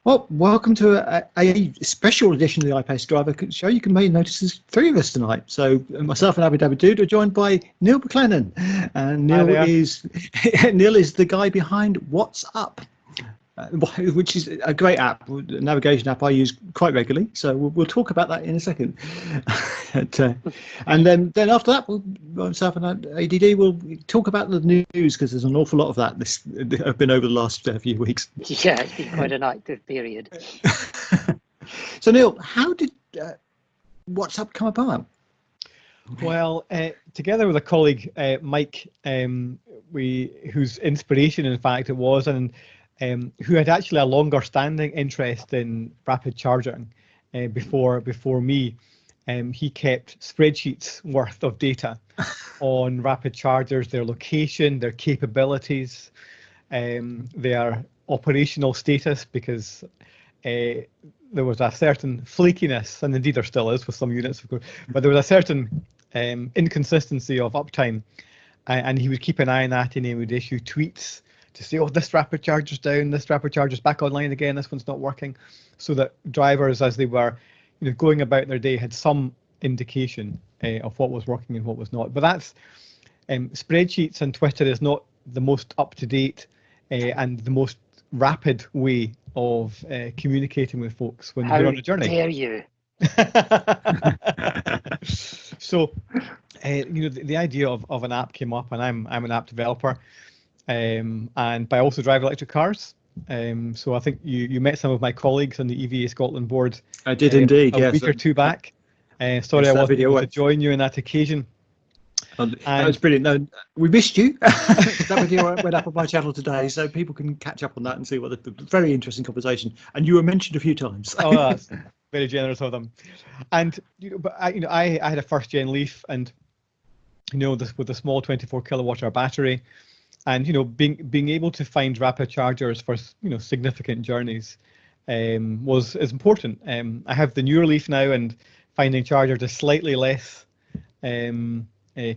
Well, welcome to a special edition of the iPace Driver Show. You may notice there's three of us tonight. So myself and Abu Dhabi Dude are joined by Neil McLennan. And Hi Neil there. is Neil is the guy behind What's Up, which is a great app, a navigation app I use quite regularly. So we'll talk about that in a second. And then after that, myself and ADD will talk about the news, because there's an awful lot of that this have been over the last few weeks. Yeah, it's been quite an active period. So Neil, how did What's Up come about? Well, together with a colleague, Mike, whose inspiration, in fact, it was, and who had actually a longer-standing interest in rapid charging before me. He kept spreadsheets worth of data on rapid chargers, their location, their capabilities, their operational status, because there was a certain flakiness, and indeed there still is with some units, of course, but there was a certain inconsistency of uptime, and he would keep an eye on that, and he would issue tweets to say, oh, this rapid charger's down, this rapid charger's back online again, this one's not working, so that drivers, as they were going about their day, had some indication of what was working and what was not. But that's spreadsheets, and Twitter is not the most up-to-date and the most rapid way of communicating with folks when you're on a journey. How dare you? So, the idea of an app came up, and I'm an app developer, but I also drive electric cars. So I think you met some of my colleagues on the EVA Scotland board. I did indeed, a week or two back. Sorry, I wasn't able to join you on that occasion. That was brilliant. No, we missed you. That video went up on my channel today, so people can catch up on that and see what the very interesting conversation. And you were mentioned a few times. Oh, that's very generous of them. And I had a first gen Leaf, and this with a small 24 kilowatt hour battery, and being able to find rapid chargers for significant journeys is important. I have the newer Leaf now, and finding chargers is slightly less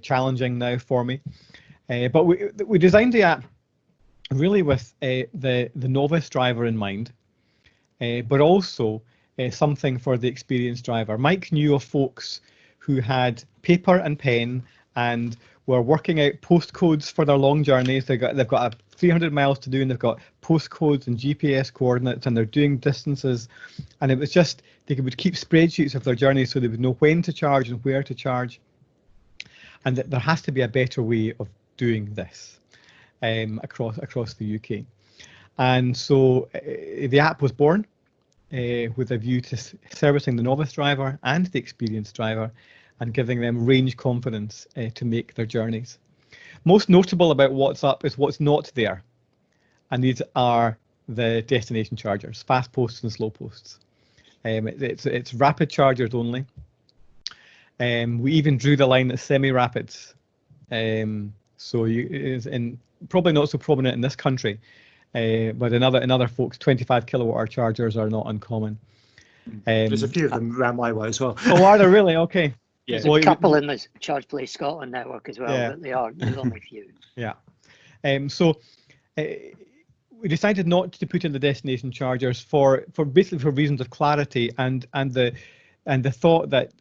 challenging now for me. But we designed the app really with the novice driver in mind, but also something for the experienced driver. Mike knew of folks who had paper and pen and were working out postcodes for their long journeys. They've got 300 miles to do, and they've got postcodes and GPS coordinates, and they're doing distances. And it was just, they would keep spreadsheets of their journeys so they would know when to charge and where to charge. And that there has to be a better way of doing this across the UK. And so the app was born with a view to servicing the novice driver and the experienced driver, and giving them range confidence to make their journeys. Most notable about What's Up is what's not there, and these are the destination chargers, fast posts and slow posts. It's rapid chargers only. We even drew the line at semi-rapids, so it's probably not so prominent in this country, but in other folks, 25 kilowatt hour chargers are not uncommon. There's a few of them around my way as well. Oh, are there really? Okay. There's a couple in the Charge Play Scotland network as well, but there's only a few. Yeah. So we decided not to put in the destination chargers for reasons of clarity and the thought that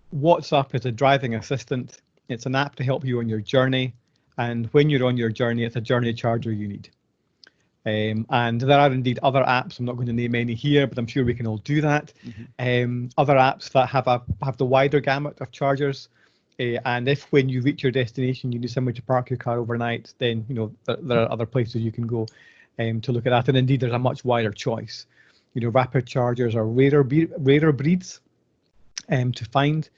What's Up is a driving assistant. It's an app to help you on your journey, and when you're on your journey, it's a journey charger you need. And there are indeed other apps. I'm not going to name any here, but I'm sure we can all do that. Mm-hmm. Other apps that have the wider gamut of chargers, and if when you reach your destination you need somewhere to park your car overnight, then there are other places you can go to look at that. And indeed, there's a much wider choice. Rapid chargers are rarer breeds to find,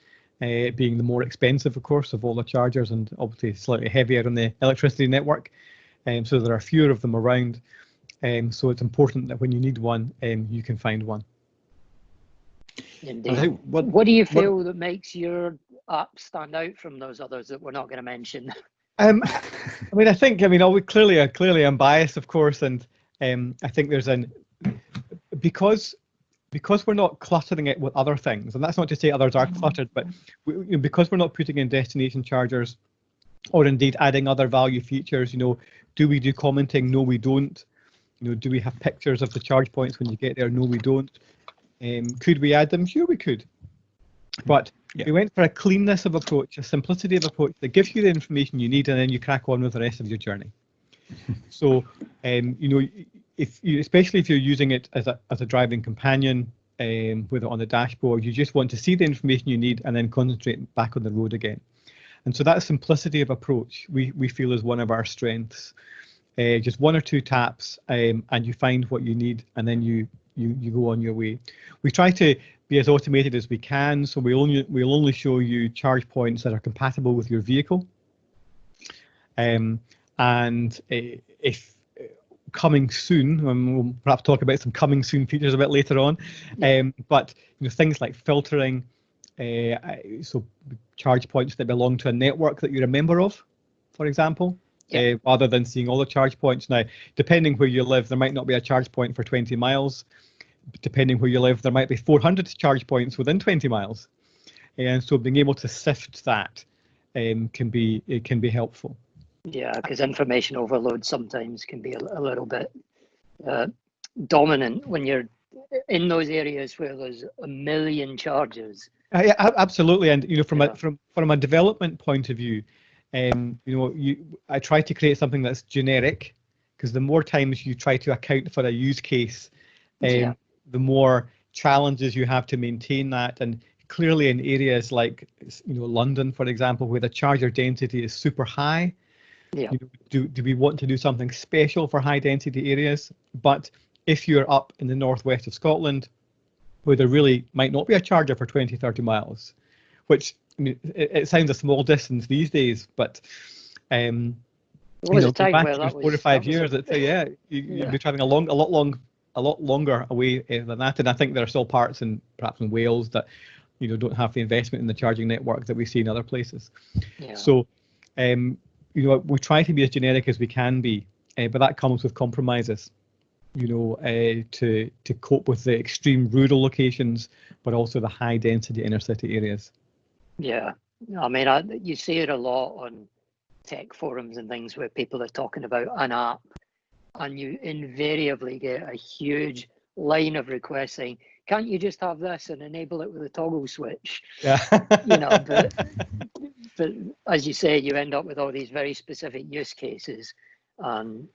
being the more expensive, of course, of all the chargers, and obviously slightly heavier on the electricity network. So there are fewer of them around. So it's important that when you need one, you can find one. Indeed. What do you feel that makes your app stand out from those others that we're not going to mention? I think clearly I'm biased, of course, and I think there's because we're not cluttering it with other things, and that's not to say others are cluttered, but because we're not putting in destination chargers, or indeed adding other value features. Do we do commenting? No, we don't. Do we have pictures of the charge points when you get there? No, we don't. Could we add them? Sure, we could. But we went for a cleanness of approach, a simplicity of approach that gives you the information you need, and then you crack on with the rest of your journey. So, especially if you're using it as a driving companion, with it on the dashboard, you just want to see the information you need and then concentrate back on the road again. And so that simplicity of approach we feel is one of our strengths. Just one or two taps, and you find what you need, and then you go on your way. We try to be as automated as we can, so we'll only show you charge points that are compatible with your vehicle. And if coming soon, we'll perhaps talk about some coming soon features a bit later on. But things like filtering, so charge points that belong to a network that you're a member of, for example. Rather than seeing all the charge points. Now, depending where you live, there might not be a charge point for 20 miles. Depending where you live, there might be 400 charge points within 20 miles. And so being able to sift that can be helpful. Yeah, because information overload sometimes can be a little bit dominant when you're in those areas where there's a million charges. Yeah, absolutely. And from a development point of view, I try to create something that's generic, because the more times you try to account for a use case, the more challenges you have to maintain that. And clearly in areas like London, for example, where the charger density is super high, do we want to do something special for high density areas? But if you're up in the northwest of Scotland, where there really might not be a charger for 20-30 miles, which it sounds a small distance these days, but there was a time where that 4 or 5 years, you'd be traveling a lot longer away than that. And I think there are still parts perhaps in Wales that don't have the investment in the charging network that we see in other places. So we try to be as generic as we can be, but that comes with compromises, to cope with the extreme rural locations, but also the high density inner city areas. Yeah, I mean, you see it a lot on tech forums and things where people are talking about an app, and you invariably get a huge line of requests saying, "Can't you just have this and enable it with a toggle switch?" Yeah. But as you say, you end up with all these very specific use cases, and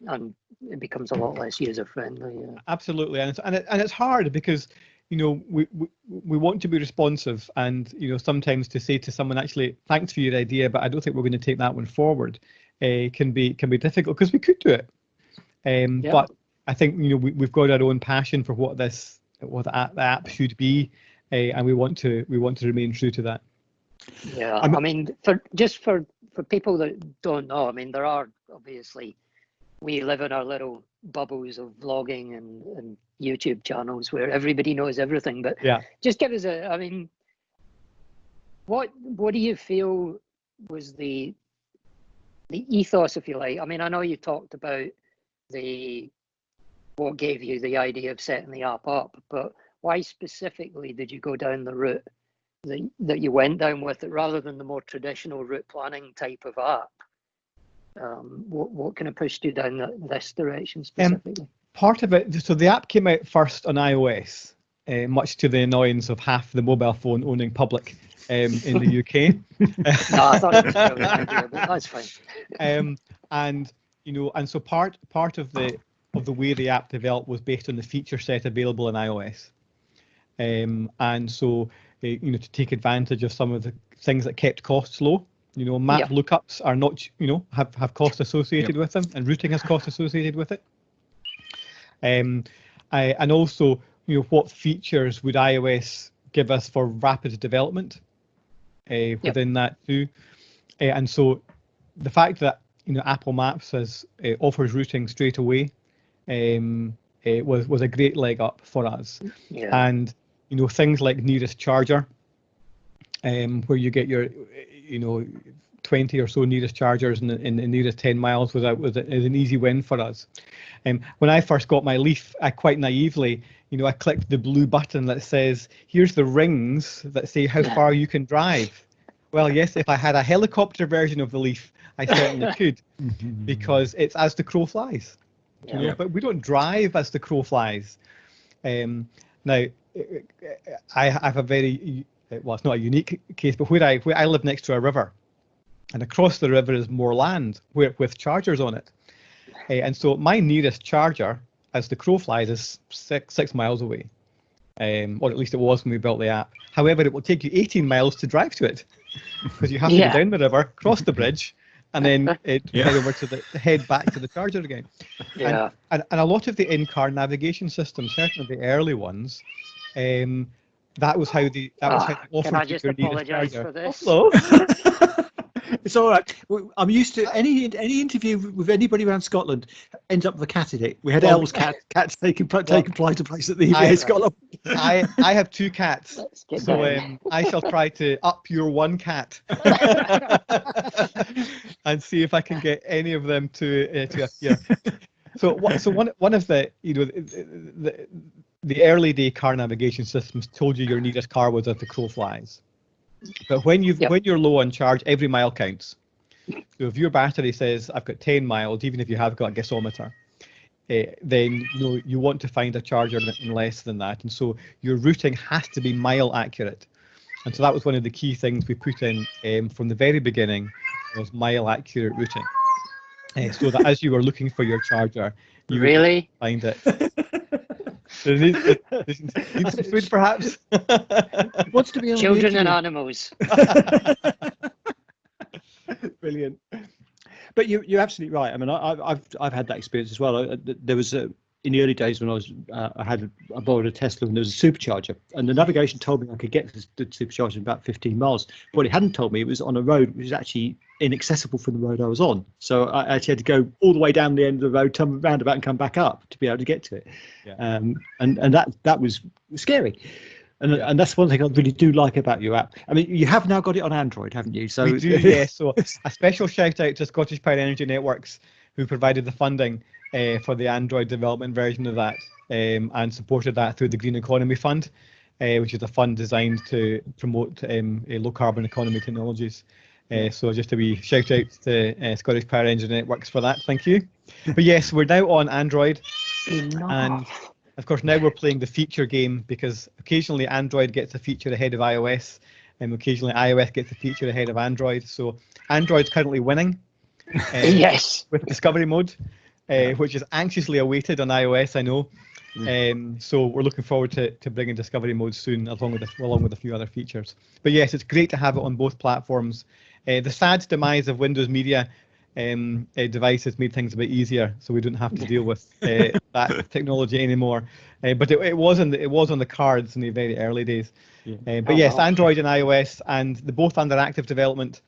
it becomes a lot less user friendly. Yeah. Absolutely, and it's hard because we want to be responsive, and sometimes to say to someone, actually, thanks for your idea, but I don't think we're going to take that one forward, can be difficult, because we could do it, but I think we've got our own passion for what the app should be, and we want to remain true to that. Yeah, I mean, for people that don't know, I mean, there are obviously, we live in our little bubbles of vlogging and YouTube channels where everybody knows everything, but just give us what do you feel was the ethos, if you like? I mean, I know you talked about what gave you the idea of setting the app up, but why specifically did you go down the route that you went down with it, rather than the more traditional route planning type of app? What kind of pushed you down this direction specifically? Part of it, so the app came out first on iOS, much to the annoyance of half the mobile phone owning public in the UK. No, I thought it was a brilliant idea, but that's fine. And so part of the way the app developed was based on the feature set available in iOS, and so to take advantage of some of the things that kept costs low. Map lookups are not, have cost associated with them, and routing has cost associated with it. And also, what features would iOS give us for rapid development within that too? And so the fact that Apple Maps offers routing straight away was a great leg up for us. And things like nearest charger, where you get your 20 or so nearest chargers in the nearest 10 miles was an easy win for us. When I first got my Leaf, I quite naively, I clicked the blue button that says, here's the rings that say how far you can drive. Well, yes, if I had a helicopter version of the Leaf, I certainly could, because it's as the crow flies. You know, but we don't drive as the crow flies. Now, I have a very, well, it's not a unique case, but where I live next to a river, and across the river is more land with chargers on it. And so my nearest charger, as the crow flies, is six miles away. Or at least it was when we built the app. However, it will take you 18 miles to drive to it, because you have to go down the river, cross the bridge, and then head over to head back to the charger again. And a lot of the in-car navigation systems, certainly the early ones, that was how they offered. Can I just apologise for this? Hello. It's all right. I'm used to any interview with anybody around Scotland ends up with a cat in it. We had Elle's cats taking flight to place at the Scotland. I have 2 cats, so I shall try to up your 1 cat and see if I can get any of them to appear. So one of the the early day car navigation systems told you your nearest car was as the crow flies. But when you're low on charge, every mile counts. So if your battery says I've got 10 miles, even if you have got a gasometer, then you want to find a charger in less than that. And so your routing has to be mile accurate. And so that was one of the key things we put in from the very beginning, was mile accurate routing. So that as you were looking for your charger, you would find it. Need some food, perhaps. Wants to be on children and animals. Brilliant. But you're absolutely right. I mean, I've had that experience as well. There was in the early days when I borrowed a Tesla and there was a supercharger, and the navigation told me I could get to the supercharger in about 15 miles. But what it hadn't told me, it was on a road which was actually inaccessible from the road I was on. So I actually had to go all the way down the end of the road, turn roundabout, and come back up to be able to get to it. And that was scary. And that's one thing I really do like about your app. I mean, you have now got it on Android, haven't you? So we do, yes. So a special shout out to Scottish Power Energy Networks, who provided the funding for the Android development version of that, and supported that through the Green Economy Fund, which is a fund designed to promote low carbon economy technologies. So just a wee shout out to Scottish Power Energy Networks for that. Thank you. But yes, we're now on Android, and of course now we're playing the feature game, because occasionally Android gets a feature ahead of iOS, and occasionally iOS gets a feature ahead of Android. So Android's currently winning. With Discovery Mode, which is anxiously awaited on iOS, I know. So we're looking forward to bringing Discovery Mode soon, along with a few other features. But yes, it's great to have it on both platforms. The sad demise of Windows Media devices made things a bit easier, so we don't have to deal with that technology anymore. But it was on the cards in the very early days. But yes, Android and iOS, and they're both under active development,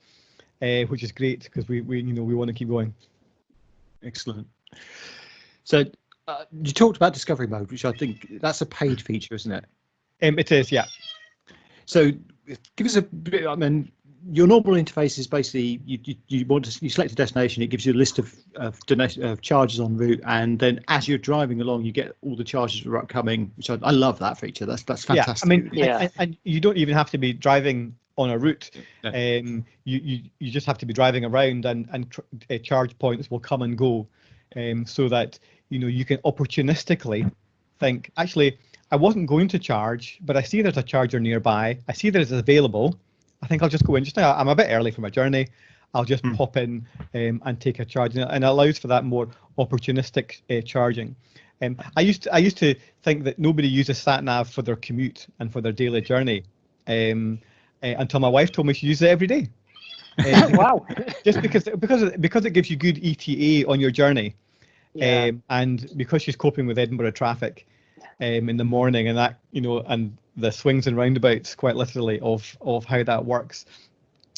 which is great, because we want to keep going. Excellent. So you talked about Discovery Mode, which I think that's a paid feature, isn't it? It is, yeah. So give us a bit. I mean, your normal interface is basically you select a destination, it gives you a list of charges en route, and then as you're driving along, you get all the charges that are upcoming. Which I love that feature. That's fantastic. Yeah, I mean, and you don't even have to be driving on a route. You just have to be driving around, and charge points will come and go, so that you can opportunistically think, actually, I wasn't going to charge, but I see there's a charger nearby. I see that it's available. I think I'll just go in just now. I'm a bit early for my journey. I'll just pop in and take a charge, and it allows for that more opportunistic charging. I used to think that nobody uses SatNav for their commute and for their daily journey, until my wife told me she uses it every day. Wow! Just because it gives you good ETA on your journey, and because she's coping with Edinburgh traffic in the morning, and that and the swings and roundabouts, quite literally, of how that works,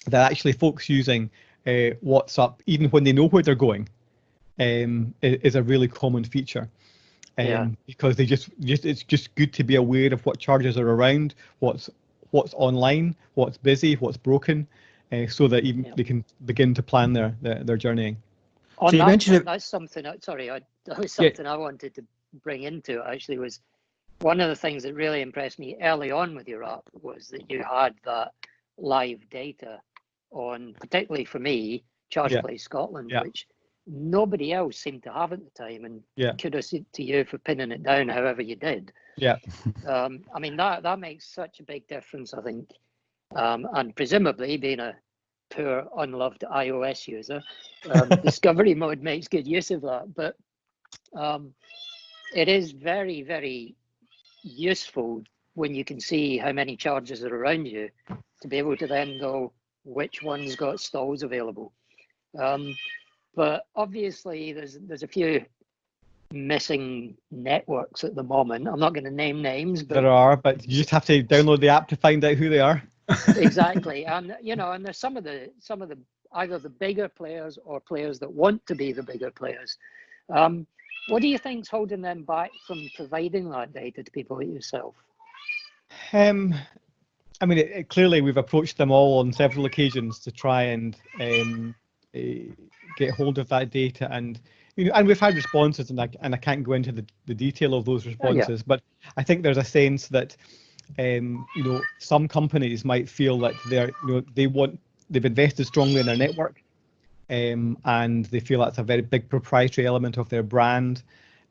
that actually folks using WhatsApp, even when they know where they're going, is a really common feature. Because it's just good to be aware of what charges are around, what's online, what's busy, what's broken, so that even they can begin to plan their journeying. So you mentioned that's something. That was something I wanted to bring into it. Actually, was one of the things that really impressed me early on with your app was that you had that live data on, particularly for me, Charge Place Scotland, which nobody else seemed to have at the time. And Yeah. kudos to you for pinning it down however you did. Yeah. I mean, that makes such a big difference, I think. And presumably, being a poor, unloved iOS user, discovery mode makes good use of that. But it is very, very useful when you can see how many chargers are around you to be able to then go, which one's got stalls available. But obviously, there's a few missing networks at the moment. I'm not going to name names, but There are, but you just have to download the app to find out who they are. exactly. And and there's some of the either the bigger players or players that want to be the bigger players. What do you think's holding them back from providing that data to people like yourself? I mean, clearly we've approached them all on several occasions to try and get hold of that data, and and we've had responses, and I can't go into the detail of those responses, but I think there's a sense that some companies might feel that they've invested strongly in their network, and they feel that's a very big proprietary element of their brand,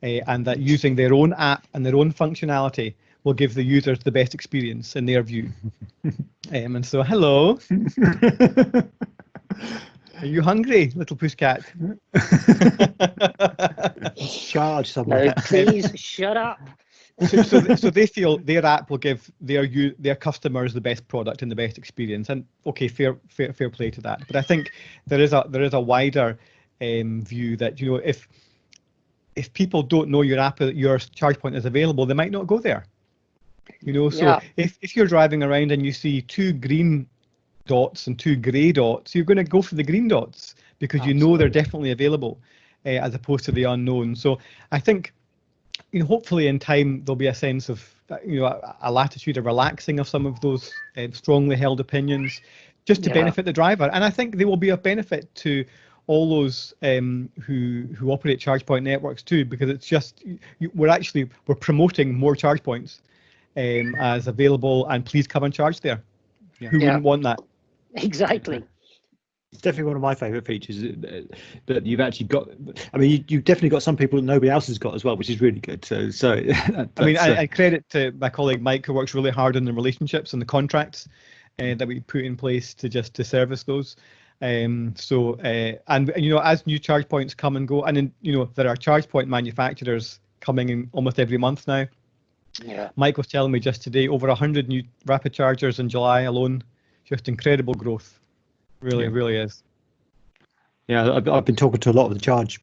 and that using their own app and their own functionality will give the users the best experience in their view. And so, hello. Are you hungry, little pussycat? Charge somewhere. Now, please shut up. So they feel their app will give their customers the best product and the best experience, and okay, fair play to that. But I think there is a wider view that if people don't know your charge point is available, they might not go there. So if you're driving around and you see 2 green dots and 2 grey dots, you're going to go for the green dots because Absolutely. they're definitely available, as opposed to the unknown. So I think hopefully in time there'll be a sense of a latitude, a relaxing of some of those strongly held opinions, just to benefit the driver. And I think they will be of benefit to all those who operate charge point networks too, because it's just we're promoting more charge points as available, and please come and charge there. Who wouldn't want that? Exactly. It's definitely one of my favourite features that you've actually got. I mean, you've definitely got some people that nobody else has got as well, which is really good. So I mean, I credit to my colleague Mike, who works really hard on the relationships and the contracts that we put in place to service those. And as new charge points come and go, and there are charge point manufacturers coming in almost every month now. Yeah. Mike was telling me just today, over 100 new rapid chargers in July alone. Just incredible growth. Really is. Yeah, I've been talking to a lot of the charge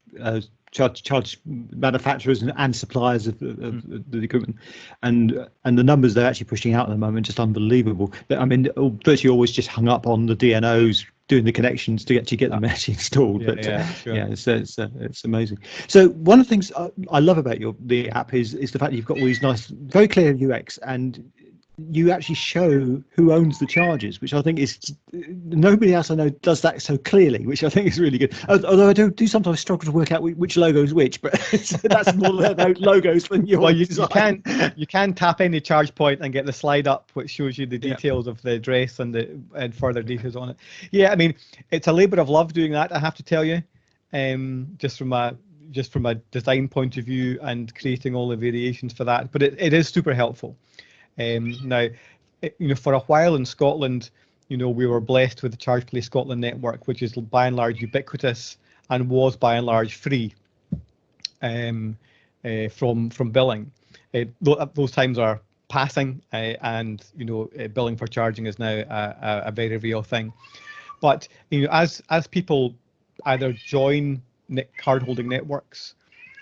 manufacturers and suppliers of the equipment, and the numbers they're actually pushing out at the moment are just unbelievable. I mean, virtually always just hung up on the DNOs doing the connections to actually get them actually installed. It's amazing. So one of the things I love about the app is the fact that you've got all these nice, very clear UX, and you actually show who owns the chargers, which I think is nobody else I know does that so clearly, which I think is really good. Although I do sometimes struggle to work out which logo is which, but that's more those logos than your. Well, you can tap any charge point and get the slide up, which shows you the details of the address and further details on it. Yeah, I mean, it's a labour of love doing that, I have to tell you, just from a design point of view and creating all the variations for that. But it is super helpful. Now, for a while in Scotland, we were blessed with the ChargePlay Scotland network, which is by and large ubiquitous and was by and large free from billing. Those times are passing, and billing for charging is now a very real thing. But as people either join card-holding networks,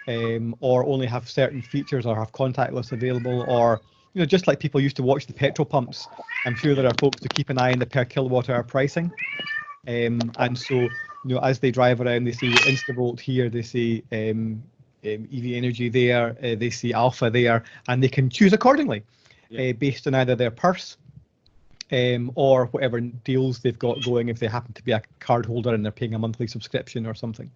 or only have certain features or have contactless available, or just like people used to watch the petrol pumps, I'm sure there are folks to keep an eye on the per kilowatt hour pricing. And so, as they drive around, they see Instavolt here, they see EV Energy there, they see Alpha there, and they can choose accordingly based on either their purse or whatever deals they've got going, if they happen to be a card holder and they're paying a monthly subscription or something.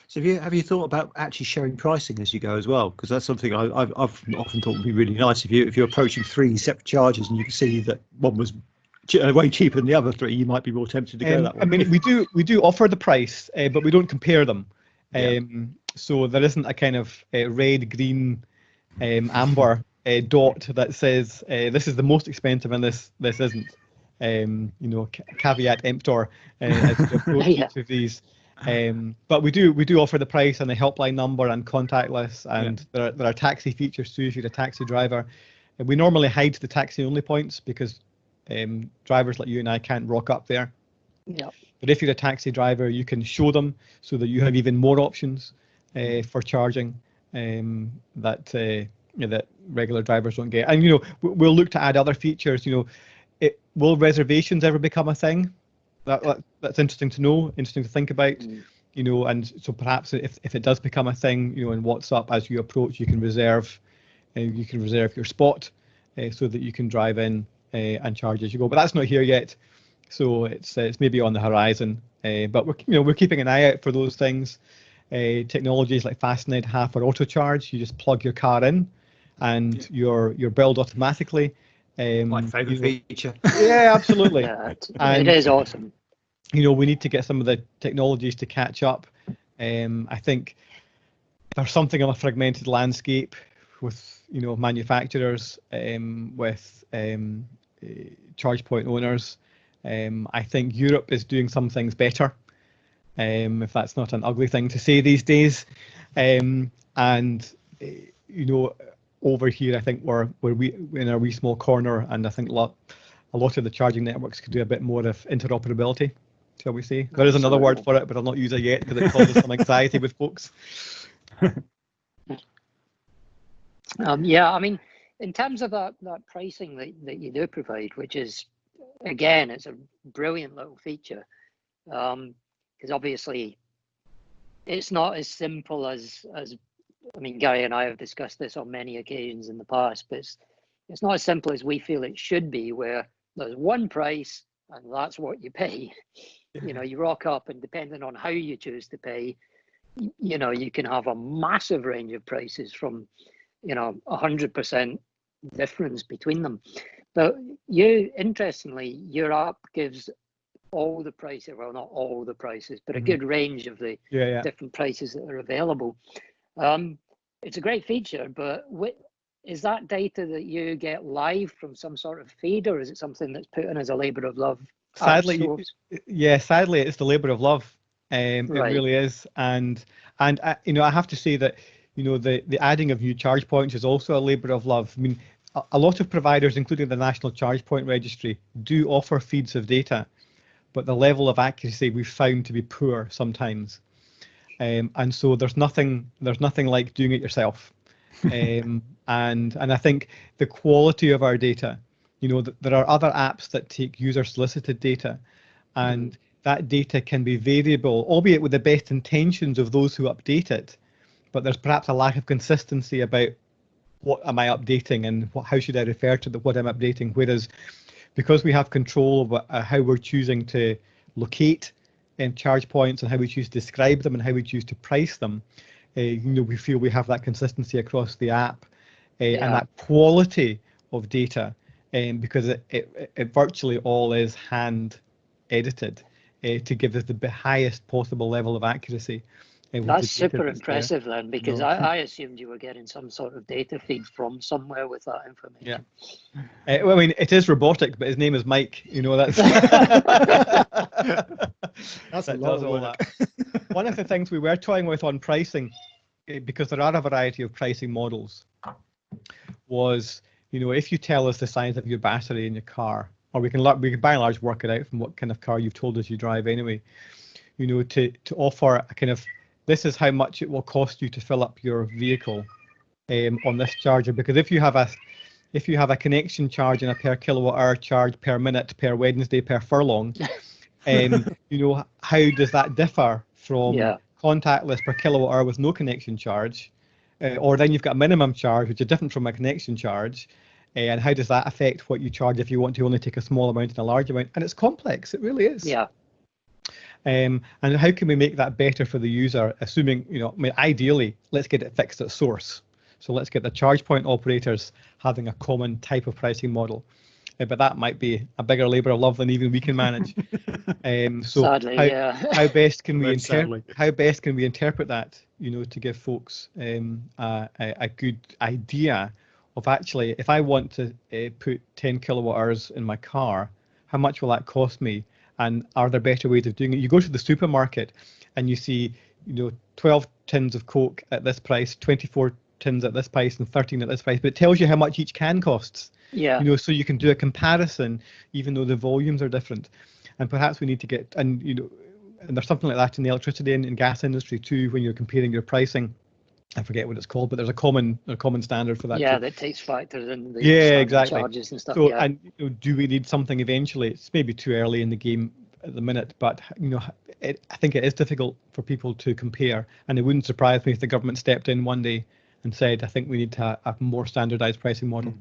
So have you thought about actually showing pricing as you go as well? Because that's something I've often thought would be really nice. If you're approaching 3 separate charges and you can see that one was way cheaper than the other 3, you might be more tempted to go that way. I mean, we do offer the price, but we don't compare them. So there isn't a kind of red, green, amber dot that says this is the most expensive and this isn't. Caveat emptor as we approach each of these. But we do offer the price and the helpline number and contactless, and there are taxi features too if you're a taxi driver. And we normally hide the taxi only points because drivers like you and I can't rock up there. Yeah. But if you're a taxi driver, you can show them so that you have even more options for charging that regular drivers don't get. And we'll look to add other features. Will reservations ever become a thing? That's interesting to know, interesting to think about. And so perhaps if it does become a thing, in WhatsApp, as you approach, you can reserve your spot so that you can drive in and charge as you go. But that's not here yet, so it's maybe on the horizon. But we're keeping an eye out for those things. Technologies like FastNet have for auto charge. You just plug your car in, and you're billed automatically. My favourite feature. Yeah, absolutely. It is awesome. We need to get some of the technologies to catch up. I think there's something of a fragmented landscape with manufacturers, with charge point owners. I think Europe is doing some things better, if that's not an ugly thing to say these days. Over here, I think we're in a wee small corner, and I think a lot of the charging networks could do a bit more of interoperability, shall we say? There is another word for it, but I'll not use it yet because it causes some anxiety with folks. I mean, in terms of that pricing that you do provide, which is, again, it's a brilliant little feature, because obviously it's not as simple as I mean, Gary and I have discussed this on many occasions in the past, but it's not as simple as we feel it should be, where there's one price and that's what you pay. You rock up, and depending on how you choose to pay, you can have a massive range of prices from 100% difference between them. But interestingly, your app gives all the prices, well, not all the prices, but a good range of the different prices that are available. It's a great feature, but is that data that you get live from some sort of feed, or is it something that's put in as a labour of love? Sadly, sadly, it's the labour of love. It really is, and I have to say that the adding of new charge points is also a labour of love. I mean, a lot of providers, including the National Charge Point Registry, do offer feeds of data, but the level of accuracy we've found to be poor sometimes. And so there's nothing like doing it yourself. And I think the quality of our data, there are other apps that take user solicited data, and that data can be variable, albeit with the best intentions of those who update it. But there's perhaps a lack of consistency about what am I updating and how should I refer to what I'm updating. Whereas because we have control of how we're choosing to locate charge points and how we choose to describe them and how we choose to price them, we feel we have that consistency across the app and that quality of data, because it virtually all is hand edited to give us the highest possible level of accuracy. That's super impressive then, because I assumed you were getting some sort of data feed from somewhere with that information. Well, I mean, it is robotic, but his name is Mike. That's that's that a lot does of all work. that. One of the things we were toying with on pricing, because there are a variety of pricing models, was if you tell us the size of your battery in your car, or we can by and large work it out from what kind of car you've told us you drive anyway, to offer a kind of, this is how much it will cost you to fill up your vehicle on this charger. Because if you have a connection charge and a per kilowatt hour charge per minute, per Wednesday, per furlong, how does that differ from contactless per kilowatt hour with no connection charge? Or then you've got a minimum charge, which is different from a connection charge. And how does that affect what you charge if you want to only take a small amount and a large amount? And it's complex, it really is. Yeah. And how can we make that better for the user, assuming, ideally, let's get it fixed at source. So let's get the charge point operators having a common type of pricing model. but that might be a bigger labour of love than even we can manage. So Sadly, yeah. how best can we Very sadly. interpret that, to give folks a good idea of actually, if I want to put 10 kilowatt hours in my car, how much will that cost me? And are there better ways of doing it? You go to the supermarket and you see, 12 tins of Coke at this price, 24 tins at this price, and 13 at this price, but it tells you how much each can costs. Yeah. So you can do a comparison, even though the volumes are different. And perhaps we need to get, and there's something like that in the electricity and gas industry too, when you're comparing your pricing. I forget what it's called, but there's a common standard for that. Yeah, too. that takes factors in the exactly. charges and stuff. So, yeah. and do we need something eventually? It's maybe too early in the game at the minute, but I think it is difficult for people to compare, and it wouldn't surprise me if the government stepped in one day and said, I think we need to have a more standardized pricing model.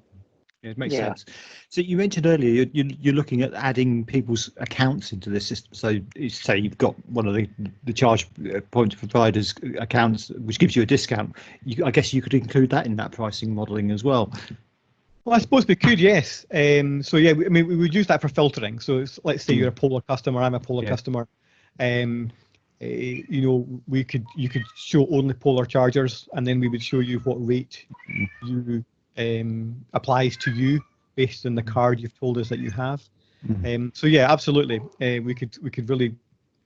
Yeah, it makes sense. So you mentioned earlier you're looking at adding people's accounts into the system. So say you've got one of the charge point providers accounts, which gives you a discount. I guess you could include that in that pricing modelling as well. Well, I suppose we could, yes. So yeah, we would use that for filtering. So let's say you're a Polar customer, I'm a Polar customer. You could show only Polar chargers, and then we would show you what rate you applies to you based on the card you've told us that you have. So yeah, absolutely. We could really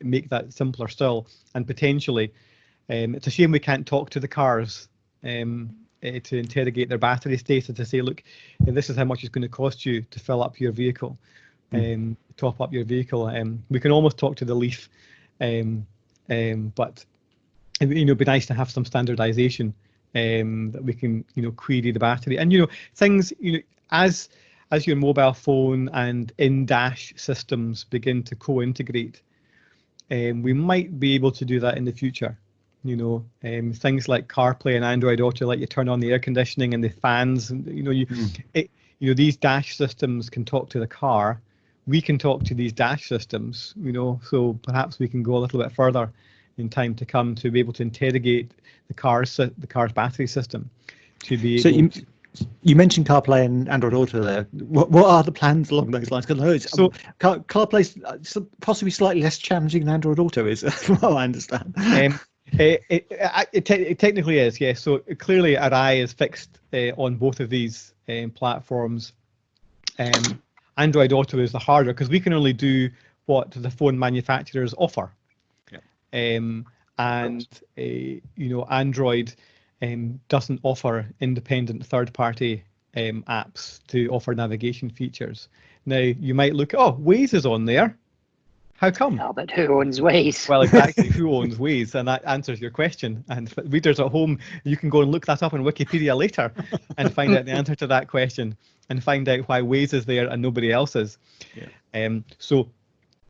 make that simpler still, and potentially, it's a shame we can't talk to the cars to interrogate their battery state and to say, look, this is how much it's going to cost you to fill up your vehicle, top up your vehicle. We can almost talk to the Leaf, but it'd be nice to have some standardization. That we can, query the battery, and things, as your mobile phone and in-dash systems begin to co-integrate, we might be able to do that in the future. Things like CarPlay and Android Auto let you turn on the air conditioning and the fans, and these dash systems can talk to the car. We can talk to these dash systems, so perhaps we can go a little bit further in time to come to be able to interrogate the car's battery system to be able to. You mentioned CarPlay and Android Auto there. What are the plans along those lines? Because CarPlay's possibly slightly less challenging than Android Auto is, from what I understand. It technically is, yes. So clearly our eye is fixed on both of these platforms. Android Auto is the harder because we can only do what the phone manufacturers offer. Android doesn't offer independent third-party apps to offer navigation features. Now you might look, Waze is on there. How come? Yeah, but who owns Waze? Well, exactly, who owns Waze? And that answers your question. And for readers at home, you can go and look that up on Wikipedia later and find out the answer to that question and find out why Waze is there and nobody else is. So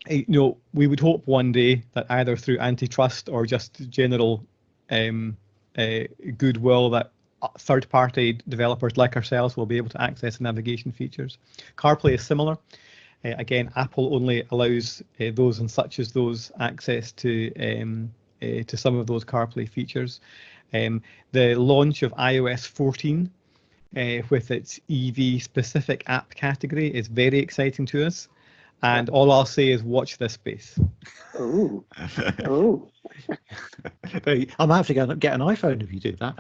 we would hope one day that either through antitrust or just general goodwill that third-party developers like ourselves will be able to access the navigation features. CarPlay is similar. Again, Apple only allows those and such as those access to some of those CarPlay features. The launch of iOS 14 with its EV-specific app category is very exciting to us. And all I'll say is watch this space. Oh. I might have to go and get an iPhone if you do that.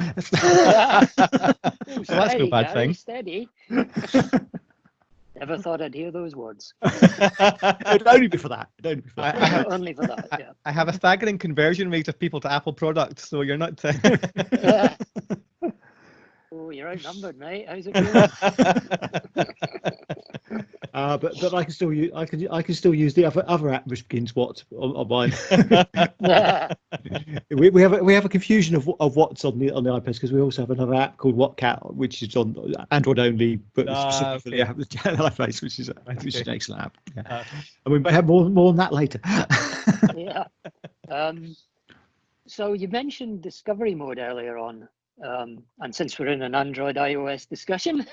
So that's no bad thing. Steady. Never thought I'd hear those words. It'd only be for that. Only for that, yeah. I have a staggering conversion rate of people to Apple products, so you're not... Oh, you're outnumbered, mate. How's it going? But I can still use the other app which begins what on mine. we have a confusion of what's on the iPads because we also have another app called WhatCat which is on Android only, but specifically the iPads, which is an excellent app. Yeah. And we may have more on that later. Yeah. So you mentioned discovery mode earlier on, and since we're in an Android iOS discussion.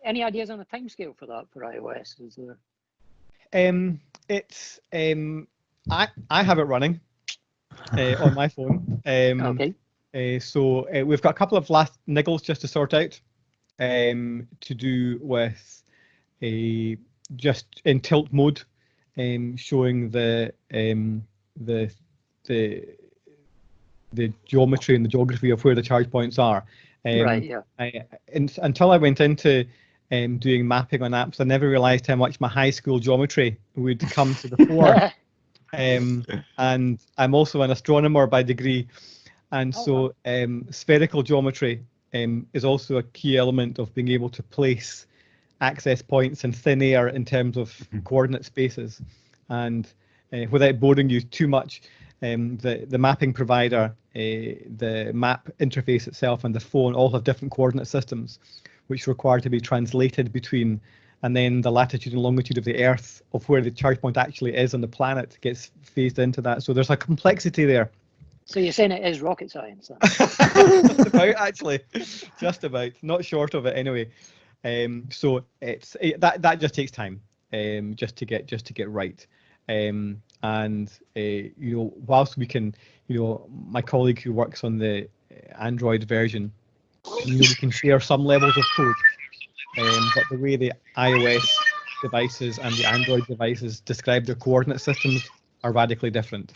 Any ideas on a timescale for that for iOS? Is there? I have it running on my phone. Okay. So we've got a couple of last niggles just to sort out to do with just in tilt mode, showing the geometry and the geography of where the charge points are. Right, yeah. Until I went into doing mapping on apps, I never realised how much my high school geometry would come to the fore. And I'm also an astronomer by degree, and so spherical geometry is also a key element of being able to place access points in thin air in terms of coordinate spaces. And without boring you too much, the mapping provider, the map interface itself, and the phone all have different coordinate systems, which require to be translated between, and then the latitude and longitude of the Earth of where the charge point actually is on the planet gets phased into that. So there's a complexity there. So you're saying it is rocket science? Just about, actually, just about, not short of it anyway. So that just takes time, just to get right. Whilst we can, my colleague who works on the Android version, we can share some levels of code, but the way the iOS devices and the Android devices describe their coordinate systems are radically different.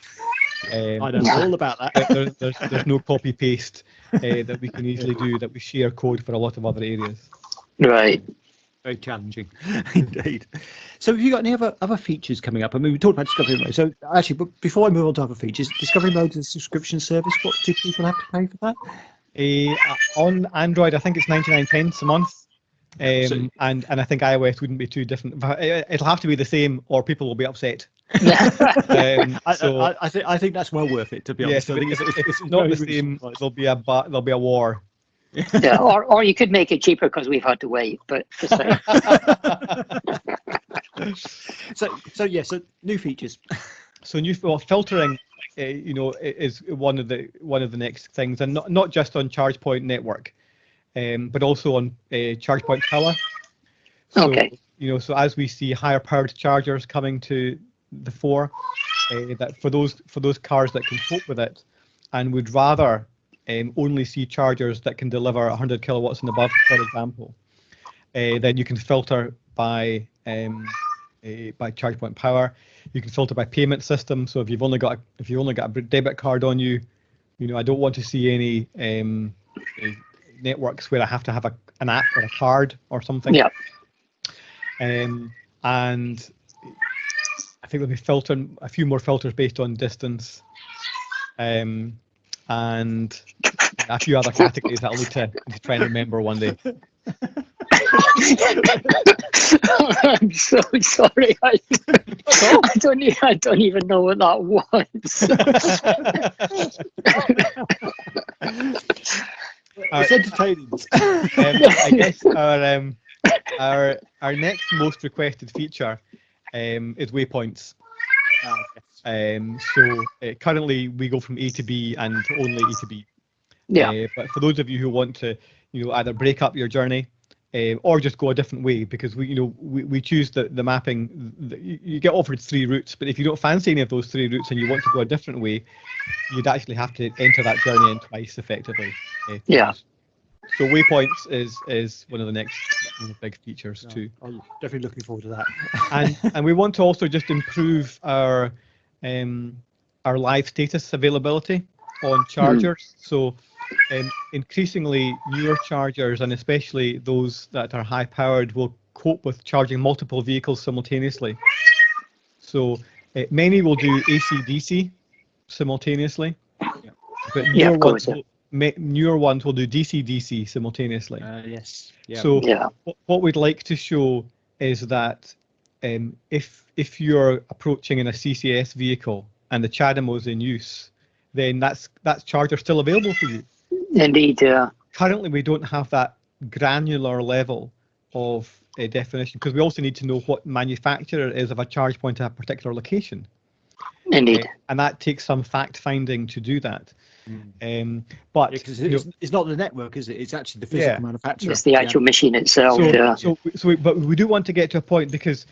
I know all about that. There's no copy paste that we can easily do, that we share code for a lot of other areas. Right. Very challenging indeed. So have you got any other features coming up? I mean, we talked about Discovery Mode. So actually, but before I move on to other features, Discovery Mode is a subscription service. What do people have to pay for that? On Android, I think it's 99p a month. And I think iOS wouldn't be too different. It'll have to be the same, or people will be upset. I think that's well worth it, to be honest. Yes, if it's not the same, there'll be a war. Yeah, or you could make it cheaper because we've had to wait. But just saying. So new features. So filtering, is one of the next things, and not just on ChargePoint network, but also on ChargePoint power. So, Okay. So as we see higher powered chargers coming to the fore, that for those cars that can cope with it, and would rather only see chargers that can deliver 100 kilowatts and above, for example, then you can filter by ChargePoint power. You can filter by payment system. So if you've only got a debit card on you, I don't want to see any networks where I have to have an app or a card or something. Yeah. And I think we'll be filtering a few more filters based on distance, and a few other categories that I'll need to try and remember one day. I'm so sorry. I don't even know what that was. It's entertaining. I guess our next most requested feature is waypoints. So currently we go from A to B and only A to B. Yeah. But for those of you who want to, either break up your journey or just go a different way, because we choose the mapping. You get offered 3 routes, but if you don't fancy any of those 3 routes and you want to go a different way, you'd actually have to enter that journey in twice effectively. Yeah. So waypoints is one of the next big features too. I'm definitely looking forward to that. and we want to also just improve our live status availability on chargers. So increasingly newer chargers, and especially those that are high powered, will cope with charging multiple vehicles simultaneously. So many will do AC/DC simultaneously, but newer ones will do DC/DC simultaneously. Yes. Yeah. So what we'd like to show is that if you're approaching in a CCS vehicle and the CHAdeMO is in use, then that's charger still available for you. Indeed, yeah. Currently, we don't have that granular level of definition, because we also need to know what manufacturer is of a charge point at a particular location. Indeed. And that takes some fact finding to do that. But it's not the network, is it? It's actually the physical manufacturer. It's the actual machine itself. But we do want to get to a point, because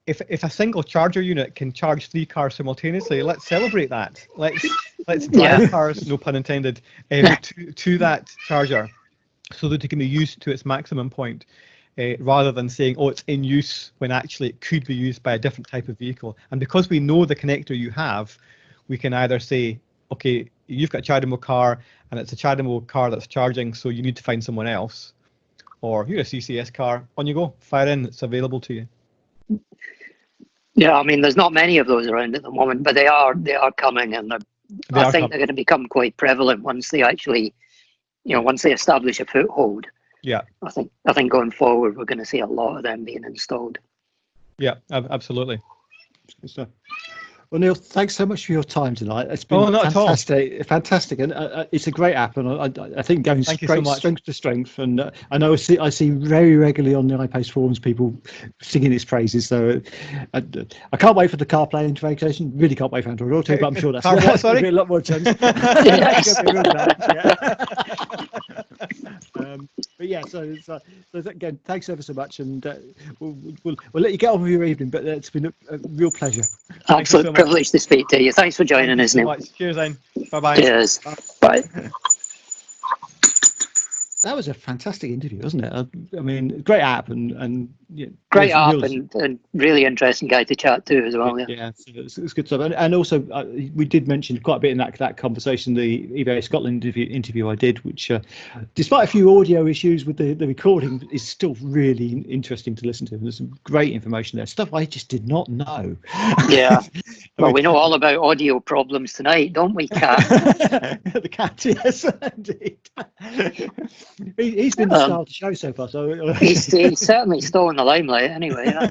if a single charger unit can charge 3 cars simultaneously, let's celebrate that. Let's drive cars, no pun intended, to that charger, so that it can be used to its maximum point. rather than saying, oh, it's in use when actually it could be used by a different type of vehicle. And because we know the connector you have, we can either say, okay, you've got a CHAdeMO car and it's a CHAdeMO car that's charging, so you need to find someone else. Or you're a CCS car, on you go, fire in, it's available to you. Yeah, I mean, there's not many of those around at the moment, but they are coming, and I think they're going to become quite prevalent once they actually, once they establish a foothold. Yeah, I think going forward, we're going to see a lot of them being installed. Yeah, absolutely. Good stuff. Well, Neil, thanks so much for your time tonight. It's been fantastic, and it's a great app, and I think going straight strength to strength. And I know I see very regularly on the iPace forums people singing its praises. So I can't wait for the CarPlay integration. Really can't wait for Android Auto, but I'm sure that's going to be a lot more chance. But yeah, so again, thanks ever so much, and we'll let you get on with your evening. But it's been a real pleasure. Absolute privilege to speak to you. Thanks for joining us, Neil. Cheers, Ian. Bye-bye. Cheers. Bye. That was a fantastic interview, wasn't it? I mean, great app and great app and really interesting guy to chat to as well. Yeah, so it's good stuff. And also, we did mention quite a bit in that conversation the EVA Scotland interview I did, which, despite a few audio issues with the recording, is still really interesting to listen to. There's some great information there, stuff I just did not know. Yeah. Well, we know all about audio problems tonight, don't we, Cat? The Cat, yes, indeed. He's been the star of the show so far. So he's certainly stolen the limelight anyway. Yeah.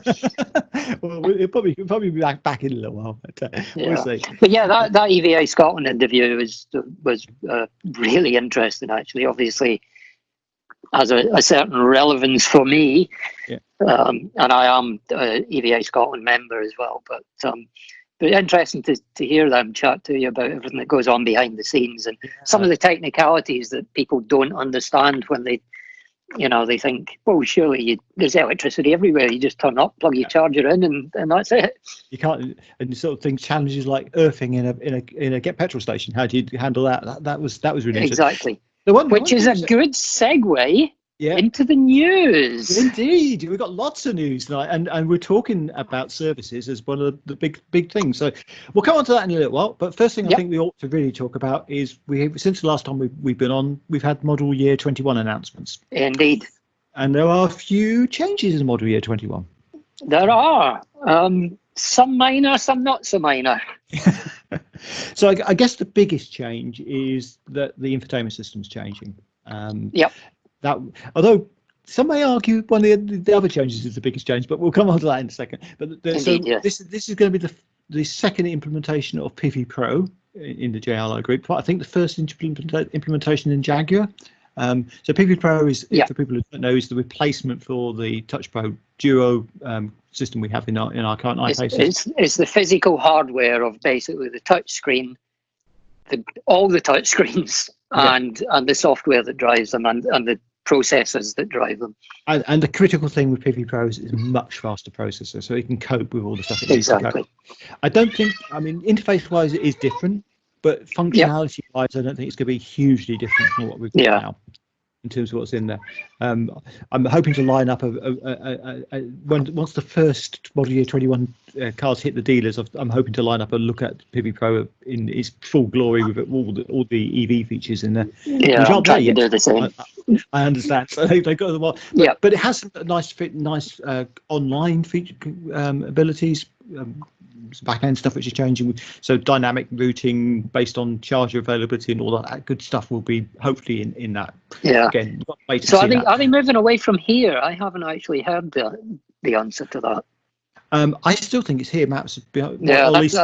Well, he'll probably be back in a little while. But, we'll see. But yeah, that EVA Scotland interview was really interesting, actually. Obviously, has a certain relevance for me, and I am an EVA Scotland member as well. But interesting to hear them chat to you about everything that goes on behind the scenes and some of the technicalities that people don't understand when they think, well, surely there's electricity everywhere. You just turn up, plug your charger in, and that's it. You can't, and sort of things, challenges like earthing in a get petrol station. How do you handle that? That was really exactly. Which is a good segue into the news. Indeed, we've got lots of news tonight, and we're talking about services as one of the big things. So we'll come on to that in a little while. But first thing I think we ought to really talk about is since the last time we've been on, we've had Model Year 21 announcements. Indeed. And there are a few changes in Model Year 21. There are. Some minor, some not so minor. So I guess the biggest change is that the infotainment system's changing. That, although some may argue one of the other changes is the biggest change, but we'll come on to that in a second. But this is going to be the second implementation of Pivi Pro in the JLR group. I think the first implementation in Jaguar. So Pivi Pro is, for people who don't know, is the replacement for the Touch Pro Duo system we have in our current iPace. It's the physical hardware of basically the touch screen, all the touch screens, and the software that drives them, and the processors that drive them. And the critical thing with Pivi Pro is a much faster processor, so it can cope with all the stuff it needs to cope. I don't think, interface wise it is different, but functionality wise I don't think it's going to be hugely different from what we've got now in terms of what's in there. I'm hoping to line up once the first Model Year 21 cars hit the dealers. I'm hoping to line up a look at Pivi Pro in its full glory with all the EV features in there. Yeah, I'm trying to do the same. I understand. So they've got them all. But it has some nice online feature abilities. Back-end stuff which is changing, so dynamic routing based on charger availability and all that good stuff will be hopefully in that. Again, so are they moving away from here? I haven't actually heard the answer to that. I still think it's here maps behind, at least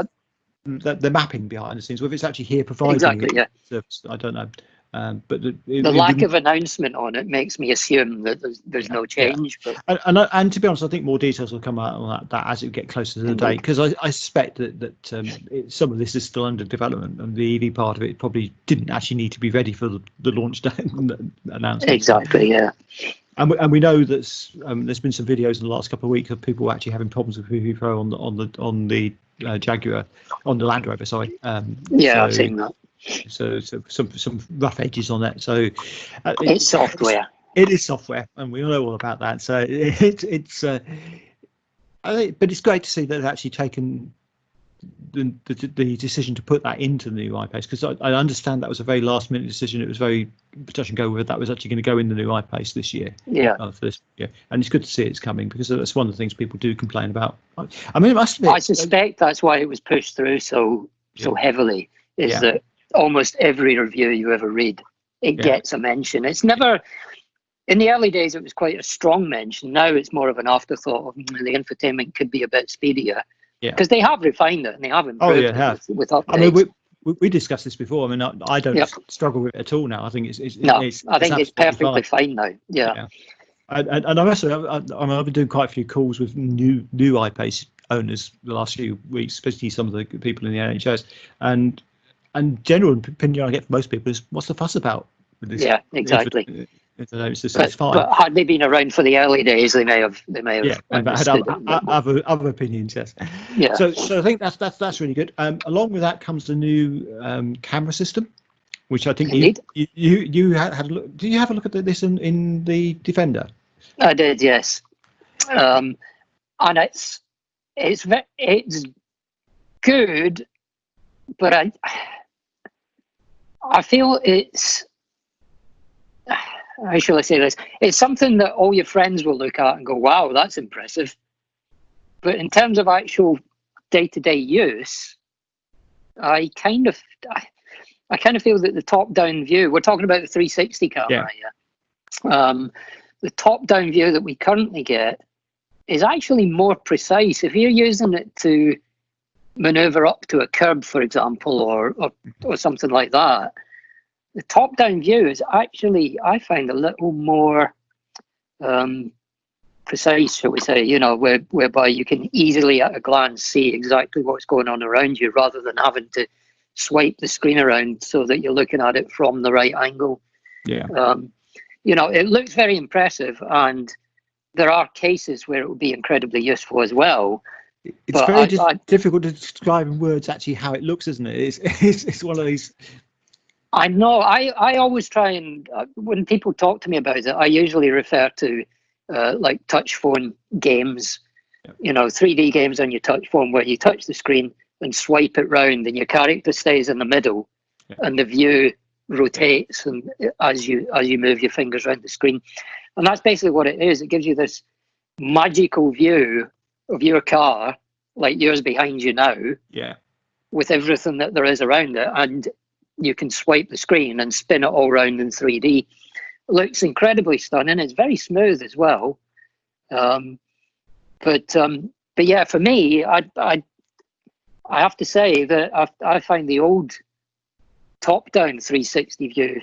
the mapping behind the scenes. Whether it's actually here providing service, I don't know. But the lack of announcement on it makes me assume that there's no change. But and to be honest, I think more details will come out on that as it get closer to the date, because I suspect that some of this is still under development, and the EV part of it probably didn't actually need to be ready for the launch day announcement. Exactly, yeah. And we know that there's been some videos in the last couple of weeks of people actually having problems with Pivi Pro on the Jaguar, on the Land Rover. Sorry. I've seen that. So some rough edges on that. So it's software. it is software, and we all know all about that. So it's I think, but it's great to see that they've actually taken the decision to put that into the new iPace, because I understand that was a very last minute decision. It was very touch and go with that was actually going to go in the new iPace this year. Yeah. For this year, and it's good to see it's coming, because that's one of the things people do complain about. I mean, it must admit, I suspect that's why it was pushed through so heavily. Is that almost every review you ever read, it gets a mention. It's never. In the early days, it was quite a strong mention. Now it's more of an afterthought of the infotainment could be a bit speedier. Yeah. Because they have refined it and they have improved it with updates. I mean, we discussed this before. I mean, I don't struggle with it at all now. I think it's I think it's perfectly fine now. Yeah. And I've been doing quite a few calls with new iPace owners the last few weeks, especially some of the people in the NHS. And general opinion I get from most people is, what's the fuss about with this? Yeah, exactly. It's fine. But had they been around for the early days, they may have. And had other opinions. Yes. Yeah. So I think that's really good. Along with that comes the new camera system, which I think you had a look. Did you have a look at this in the Defender? I did, yes. And it's good, but I feel it's. How shall I say this? It's something that all your friends will look at and go, wow, that's impressive. But in terms of actual day-to-day use, I kind of feel that the top-down view, we're talking about the 360 camera here. The top-down view that we currently get is actually more precise. If you're using it to maneuver up to a curb, for example, or something like that, the top-down view is actually, I find, a little more precise, shall we say, whereby you can easily at a glance see exactly what's going on around you, rather than having to swipe the screen around so that you're looking at it from the right angle. Yeah. It looks very impressive, and there are cases where it would be incredibly useful as well. It's very difficult to describe in words actually how it looks, isn't it? It's one of these. I know. I always try and when people talk to me about it, I usually refer to like touch phone games, 3D games on your touch phone, where you touch the screen and swipe it round, and your character stays in the middle, and the view rotates and as you move your fingers around the screen. And that's basically what it is. It gives you this magical view of your car, like yours behind you now, with everything that there is around it, and you can swipe the screen and spin it all around in 3D. It looks incredibly stunning. It's very smooth as well. But yeah, for me, I have to say that I find the old top-down 360 view.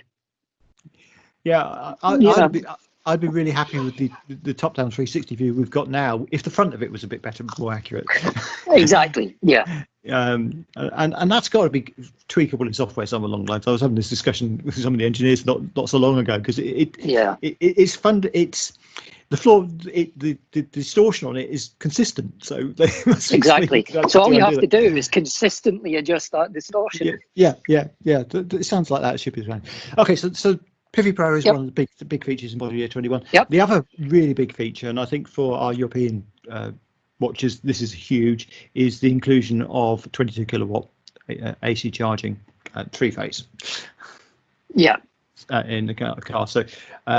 Yeah, I'd be really happy with the top-down 360 view we've got now if the front of it was a bit better, more accurate. Exactly. Yeah. And that's got to be tweakable in software somewhere along the lines. I was having this discussion with some of the engineers not so long ago, because it's fun. It's the flaw. The distortion on it is consistent. So exactly. So all you have to do is consistently adjust that distortion. Yeah. It sounds like that. It should be fine. Okay, so Privy Pro is one of the big features in model year 21. Yep. The other really big feature, and I think for our European watches this is huge, is the inclusion of 22 kilowatt AC charging, 3-phase. Yeah. In the car. So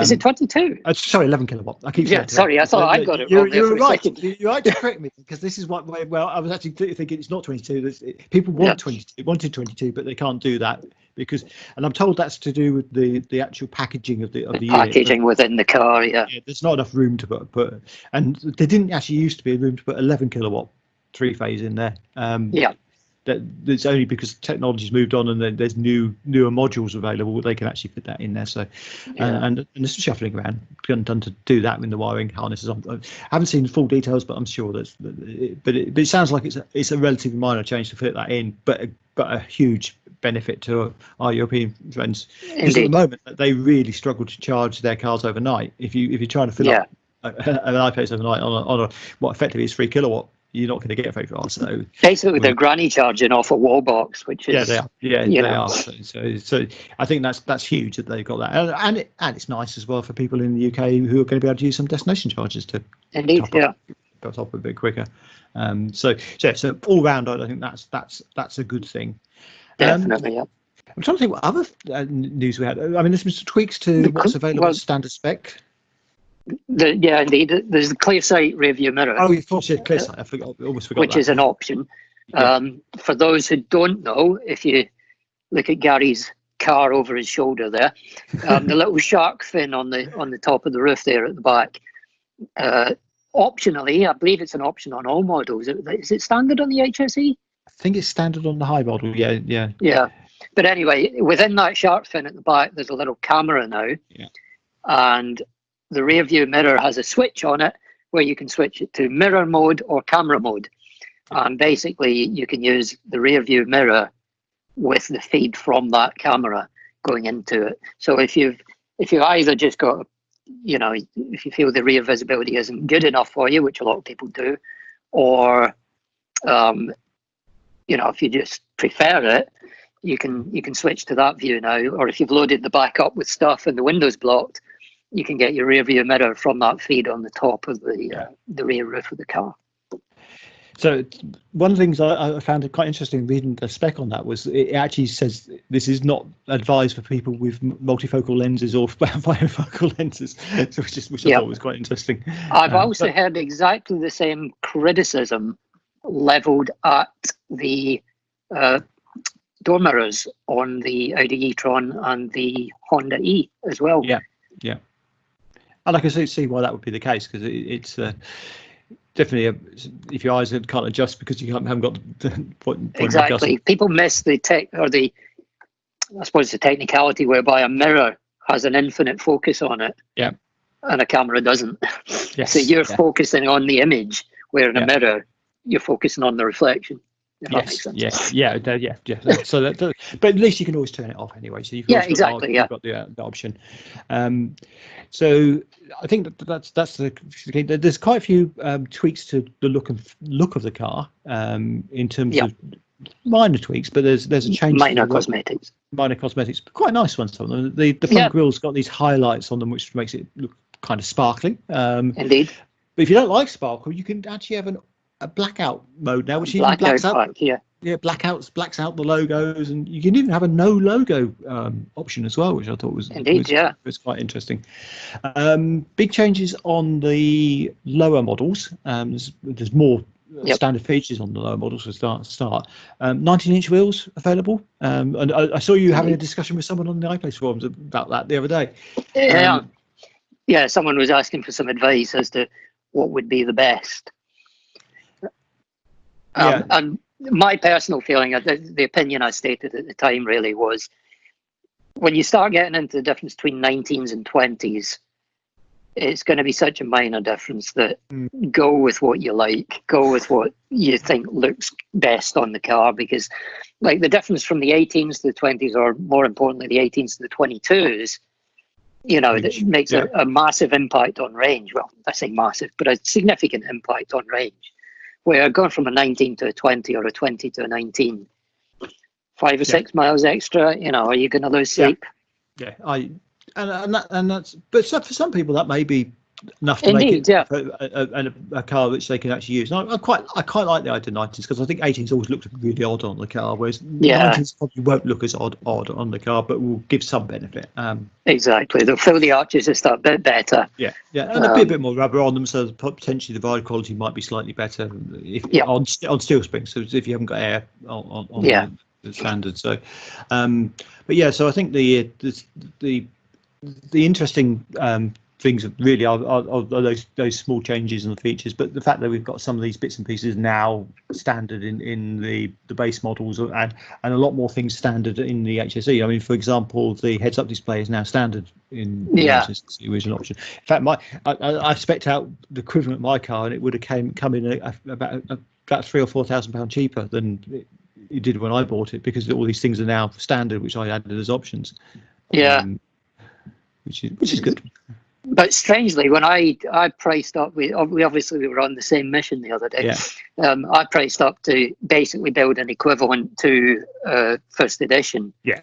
is it 22? Sorry, 11 kilowatt. I keep saying sorry, I thought I got it wrong. You're right. You're right to correct me, because this is what. Well, I was actually thinking it's not 22. People want 22, wanted 22, but they can't do that because, and I'm told that's to do with the actual packaging of the packaging within the car. Yeah, there's not enough room to put, and there didn't actually used to be room to put 11 kilowatt 3-phase in there. It's only because technology's moved on and there's newer modules available, they can actually fit that in there. So, and there's some shuffling around done to do that in the wiring harnesses. I haven't seen the full details, but I'm sure but it sounds like it's a relatively minor change to fit that in, but a huge benefit to our European friends. Because at the moment they really struggle to charge their cars overnight. If you're trying to fill up an iPace overnight on what effectively is 3 kilowatt. you're not going to get very far. So basically, they're granny charging off a wall box, which is yeah, they are. Yeah, you they know. are. So I think that's huge that they've got that, and it's nice as well for people in the UK who are going to be able to use some destination charges to Indeed, top yeah. up a bit quicker. So all round, I think that's a good thing. Definitely, yeah. I'm trying to think what other news we had. I mean, there's some tweaks to what's available standard spec. Indeed. There's the ClearSight rear view mirror. Oh, of course, yeah, ClearSight. I almost forgot which that. is an option. Yeah. For those who don't know, if you look at Gary's car over his shoulder there, the little shark fin on the top of the roof there at the back. Optionally, I believe it's an option on all models. Is it standard on the HSE? I think it's standard on the high model. Yeah. Yeah. But anyway, within that shark fin at the back, there's a little camera now. Yeah. And the rear view mirror has a switch on it where you can switch it to mirror mode or camera mode. And basically, you can use the rear view mirror with the feed from that camera going into it. So if you've either just got, if you feel the rear visibility isn't good enough for you, which a lot of people do, or if you just prefer it, you can switch to that view now. Or if you've loaded the back up with stuff and the window's blocked, you can get your rear view mirror from that feed on the top of the rear roof of the car. So one of the things I found quite interesting reading the spec on that was it actually says this is not advised for people with multifocal lenses or bifocal lenses, which I thought was quite interesting. I've also heard exactly the same criticism levelled at the door mirrors on the Audi e-tron and the Honda E as well. Yeah. And I can see why that would be the case, because it's definitely if your eyes can't adjust because you haven't got the point exactly. People miss the I suppose the technicality whereby a mirror has an infinite focus on it. Yeah. And a camera doesn't. Yes. So you're focusing on the image, where in a mirror you're focusing on the reflection. If that makes sense. Yeah. So but at least you can always turn it off anyway. So you've got the option. So I think that's there's quite a few tweaks to the look of the car in terms of minor tweaks, but there's a change. Minor cosmetics, quite nice ones. Some of them. The front grille's got these highlights on them, which makes it look kind of sparkly. Indeed. But if you don't like sparkle, you can actually have a blackout mode now, which even blacks out. Blacks out the logos, and you can even have a no logo option as well, which I thought was quite interesting. Big changes on the lower models. There's more standard features on the lower models for start. 19-inch wheels available, and I saw you having a discussion with someone on the iPlace forums about that the other day. Someone was asking for some advice as to what would be the best. And my personal feeling, the opinion I stated at the time really was, when you start getting into the difference between 19s and 20s, it's going to be such a minor difference that go with what you like, go with what you think looks best on the car, because like the difference from the 18s to the 20s, or more importantly, the 18s to the 22s, it makes a massive impact on range. Well, I say massive, but a significant impact on range. Where going from a 19 to a 20 or a 20 to a 19, 5 or 6 miles extra, are you going to lose sleep? Yeah, that's. But for some people, that may be enough to make it a car which they can actually use. And I quite like the idea of 19s, because I think 18s always looked really odd on the car, whereas 19s probably won't look as odd on the car, but will give some benefit. Exactly, they'll fill the arches just that bit better. And there'll be a bit more rubber on them, so potentially the ride quality might be slightly better on steel springs. So if you haven't got air on the standard. So, so I think the interesting things really are those small changes in the features, but the fact that we've got some of these bits and pieces now standard in the base models, and a lot more things standard in the HSE. I mean, for example, the heads-up display is now standard in the HSE original option. In fact, I spec'd out the equivalent of my car, and it would have come in about £3,000 or £4,000 cheaper than it did when I bought it, because all these things are now standard, which I added as options. Which is good. But strangely, when I priced up, we obviously we were on the same mission the other day. Yeah. I priced up to basically build an equivalent to first edition, Yeah.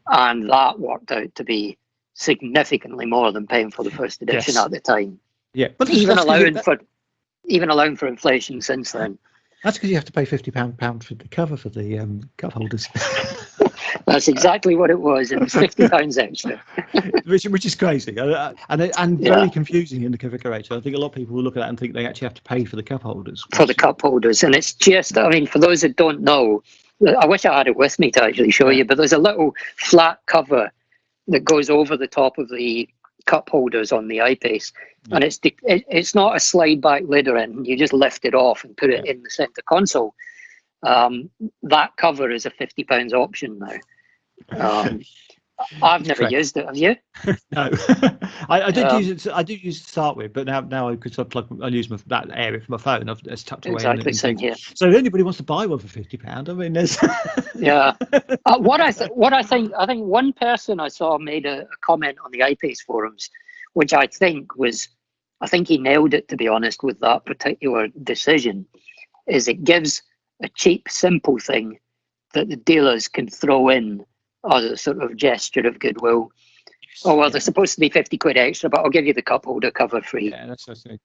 and that worked out to be significantly more than paying for the first edition Yes. at the time. Yeah. But Even allowing for inflation since then. That's because you have to pay £50 for the cover for the cup holders. That's exactly what it was. It was £50 extra. which is crazy and very confusing in the configurator. I think a lot of people will look at that and think they actually have to pay for the cup holders. For the cup holders. And it's just, I mean, for those that don't know, I wish I had it with me to actually show you, but there's a little flat cover that goes over the top of the cup holders on the I-Pace. And it's not a slide back lid or anything. You just lift it off and put it in the center console. That cover is a £50 option now. I've never used it. Have you? No, I did use it. I did use it to start with, but now because I use that area for my phone, It's tucked away. Exactly, same here. So if anybody wants to buy one for £50, I mean, there's. Yeah. What I think one person I saw made a comment on the I-Pace forums, which I think he nailed it, to be honest, with that particular decision. Is it gives a cheap, simple thing that the dealers can throw in as a sort of gesture of goodwill. Oh, well, they're supposed to be 50 quid extra, but I'll give you the cup holder cover free. Yeah, that's it.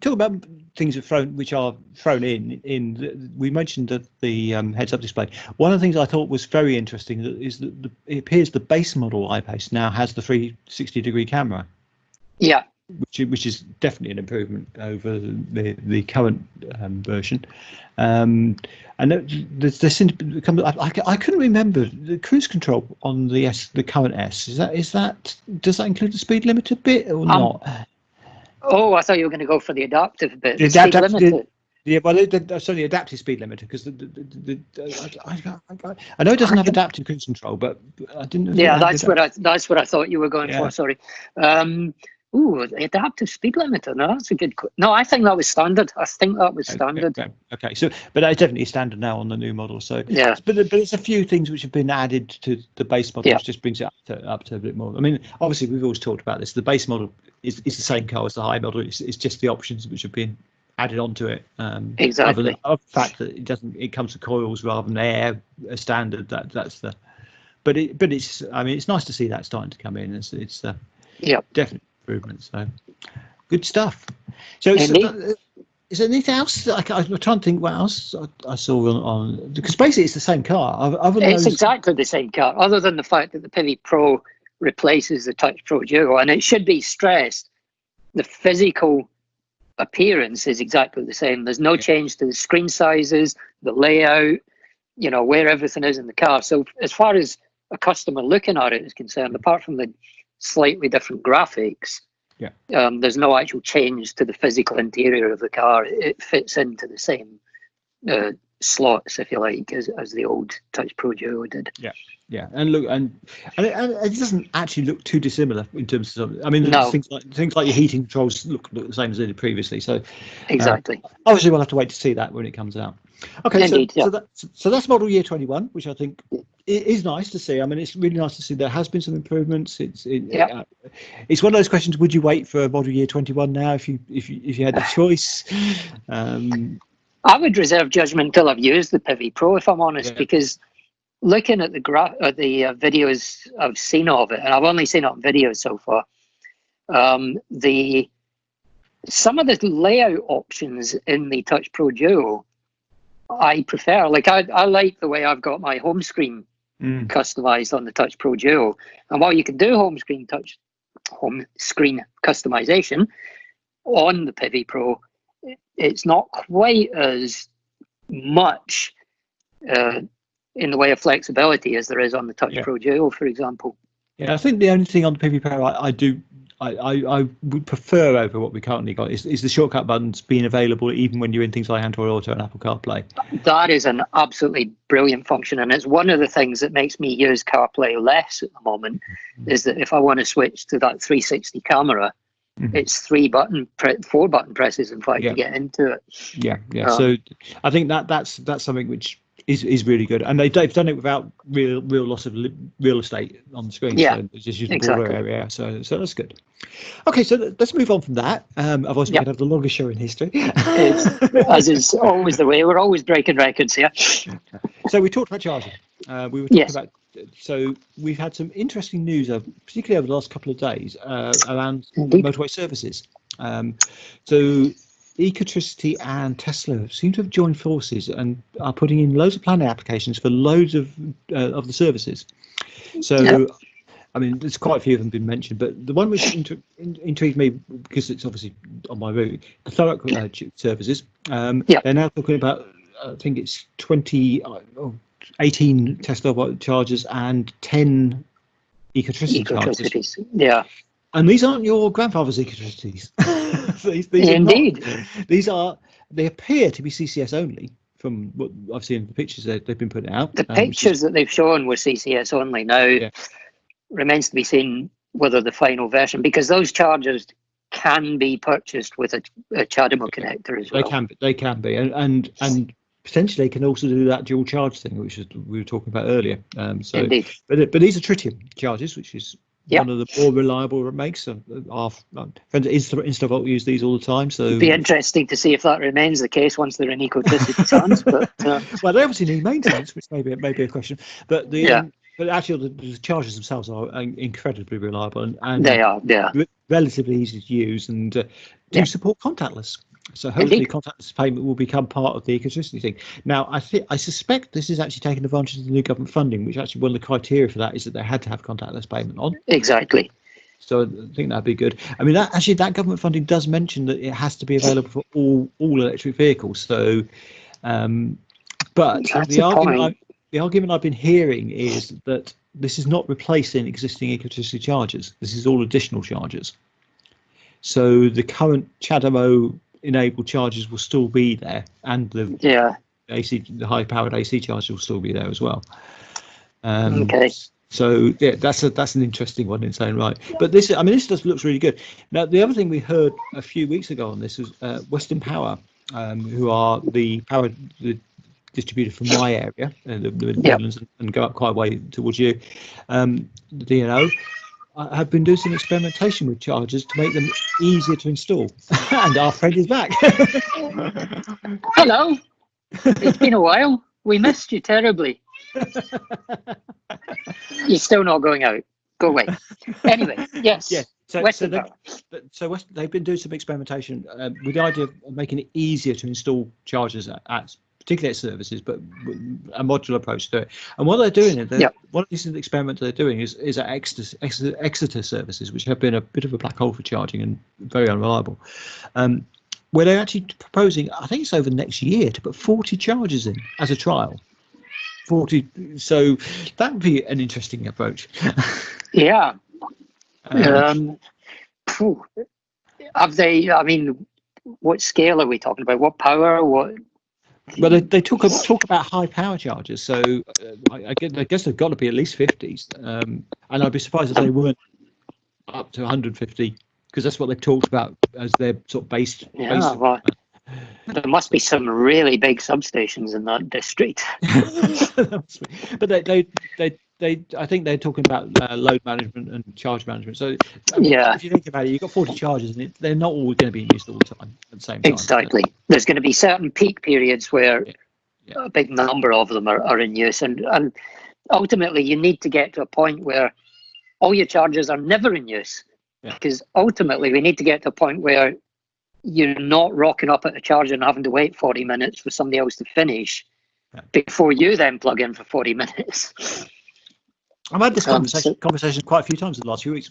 Talk about things which are thrown in. We mentioned that the heads-up display. One of the things I thought was very interesting is that it appears the base model I-Pace now has the 360-degree camera. Yeah. Which is definitely an improvement over the current version. And there seems to become. I couldn't remember the cruise control on the current S. Does that include the speed limiter bit or not? Oh, I thought you were going to go for the adaptive bit. The speed limiter. Yeah, well, sorry, the adaptive speed limiter, because I know it doesn't have adaptive cruise control, but I didn't. Yeah, that's what I thought you were going for. Sorry. The adaptive speed limiter. No, that's a good. No, I think that was standard. Standard. Okay. So, but it's definitely standard now on the new model. So, yeah. But there's a few things which have been added to the base model, which just brings it up to a bit more. I mean, obviously, we've always talked about this. The base model is the same car as the high model. It's just the options which have been added onto it. Exactly. Other than the fact that it comes with coils rather than air as standard. That's the. But it's. I mean, it's nice to see that starting to come in. It's definitely. So good stuff. So is there anything else? I'm trying to think what else I saw on because basically it's the same car. It's exactly the same car, other than the fact that the Pivi Pro replaces the Touch Pro Duo, and it should be stressed the physical appearance is exactly the same. There's no change to the screen sizes, the layout, where everything is in the car. So as far as a customer looking at it is concerned, apart from the slightly different graphics, there's no actual change to the physical interior of the car. It fits into the same slots, if you like, as the old Touch Pro Duo did. Yeah, and look, and it doesn't actually look too dissimilar in terms of. I mean, things like your heating controls look the same as they did previously. So exactly. Obviously, we'll have to wait to see that when it comes out. Okay, indeed, so that's model year 21, which I think is nice to see. I mean, it's really nice to see there has been some improvements. It's one of those questions: would you wait for model year 21 now if you had the choice? I would reserve judgment until I've used the Pivi Pro, if I'm honest, because looking at the videos I've seen of it, and I've only seen it on videos so far, some of the layout options in the Touch Pro Duo I prefer. Like I like the way I've got my home screen customized on the Touch Pro Duo, and while you can do home screen customization on the Pivi Pro, it's not quite as much in the way of flexibility as there is on the Touch Pro Duo, for example. Yeah, I think the only thing on the Pivi Pro I would prefer over what we currently got is the shortcut buttons being available even when you're in things like Android Auto and Apple CarPlay. That is an absolutely brilliant function, and it's one of the things that makes me use CarPlay less at the moment, is that if I want to switch to that 360 camera, it's 4 button presses, in fact, to get into it. Yeah. So I think that's something which is really good, and they've done it without real loss of real estate on the screen. Yeah, So it's just using the border exactly. area. So that's good. Okay, so let's move on from that. Otherwise, we Yep. could have the longest show in history. It's, as is always the way, we're always breaking records here. So we talked about charging. We were talking Yes. about. So we've had some interesting news, particularly over the last couple of days, around Indeed. motorway services. So Ecotricity and Tesla seem to have joined forces and are putting in loads of planning applications for loads of the services. So, Yep. I mean, there's quite a few of them been mentioned, but the one which intrigued me, because it's obviously on my route, the Thurrock services. Yep. They're now talking about, I think it's 18 Tesla chargers and 10 Ecotricity chargers. Ecotricities. Yeah. And these aren't your grandfather's Ecotricities. these Indeed. are not. They appear to be CCS only from what I've seen in the pictures they've been putting out. The pictures that they've shown were CCS only. Now, remains to be seen whether the final version, because those chargers can be purchased with a CHAdeMO connector as well. They can be, and potentially they can also do that dual charge thing, which we were talking about earlier. So, Indeed. but these are tritium chargers, which is Yep. one of the more reliable makes. Our friends at Instavolt use these all the time. So It'd be interesting to see if that remains the case once they're in Ecotricity's hands. But well, they obviously need maintenance, which may be a question. But but actually the chargers themselves are incredibly reliable and they are. Yeah. Relatively easy to use and do support contactless. So hopefully contactless payment will become part of the Ecotricity thing. Now, I suspect this is actually taking advantage of the new government funding, which actually one of the criteria for that is that they had to have contactless payment on. Exactly. So I think that'd be good. I mean, that government funding does mention that it has to be available for all electric vehicles. So, but the argument I've been hearing is that this is not replacing existing Ecotricity chargers. This is all additional chargers. So the current CHAdeMO enabled chargers will still be there, and the high powered AC chargers will still be there as well. Okay. So yeah, that's an interesting one in its own right. But this looks really good. Now the other thing we heard a few weeks ago on this was Western Power, who are the distributor from my area, the Midlands, and go up quite a way towards you. The DNO. Have been doing some experimentation with chargers to make them easier to install. And our friend is back. Hello. It's been a while. We missed you terribly. You're still not going out. Go away. Anyway, yes. Yeah. So they've been doing some experimentation with the idea of making it easier to install chargers at particularly at services, but a modular approach to it. And what they're doing, one of these experiments they're doing is at Exeter services, which have been a bit of a black hole for charging and very unreliable. Where they're actually proposing, I think it's over next year, to put 40 chargers in as a trial. 40. So that would be an interesting approach. Yeah. Have they? I mean, what scale are we talking about? What power? What? Well, they talk about high power chargers, so I guess they've got to be at least 50s, and I'd be surprised if they weren't up to 150, because that's what they've talked about as their sort of base. Yeah, well, there must be some really big substations in that district. But I think they're talking about load management and charge management. So if you think about it, you've got 40 chargers, and they're not all going to be used all the time at the same time. Exactly. There's going to be certain peak periods where a big number of them are in use, and ultimately you need to get to a point where all your chargers are never in use, because ultimately we need to get to a point where you're not rocking up at a charger and having to wait 40 minutes for somebody else to finish before you then plug in for 40 minutes. I've had this conversation quite a few times in the last few weeks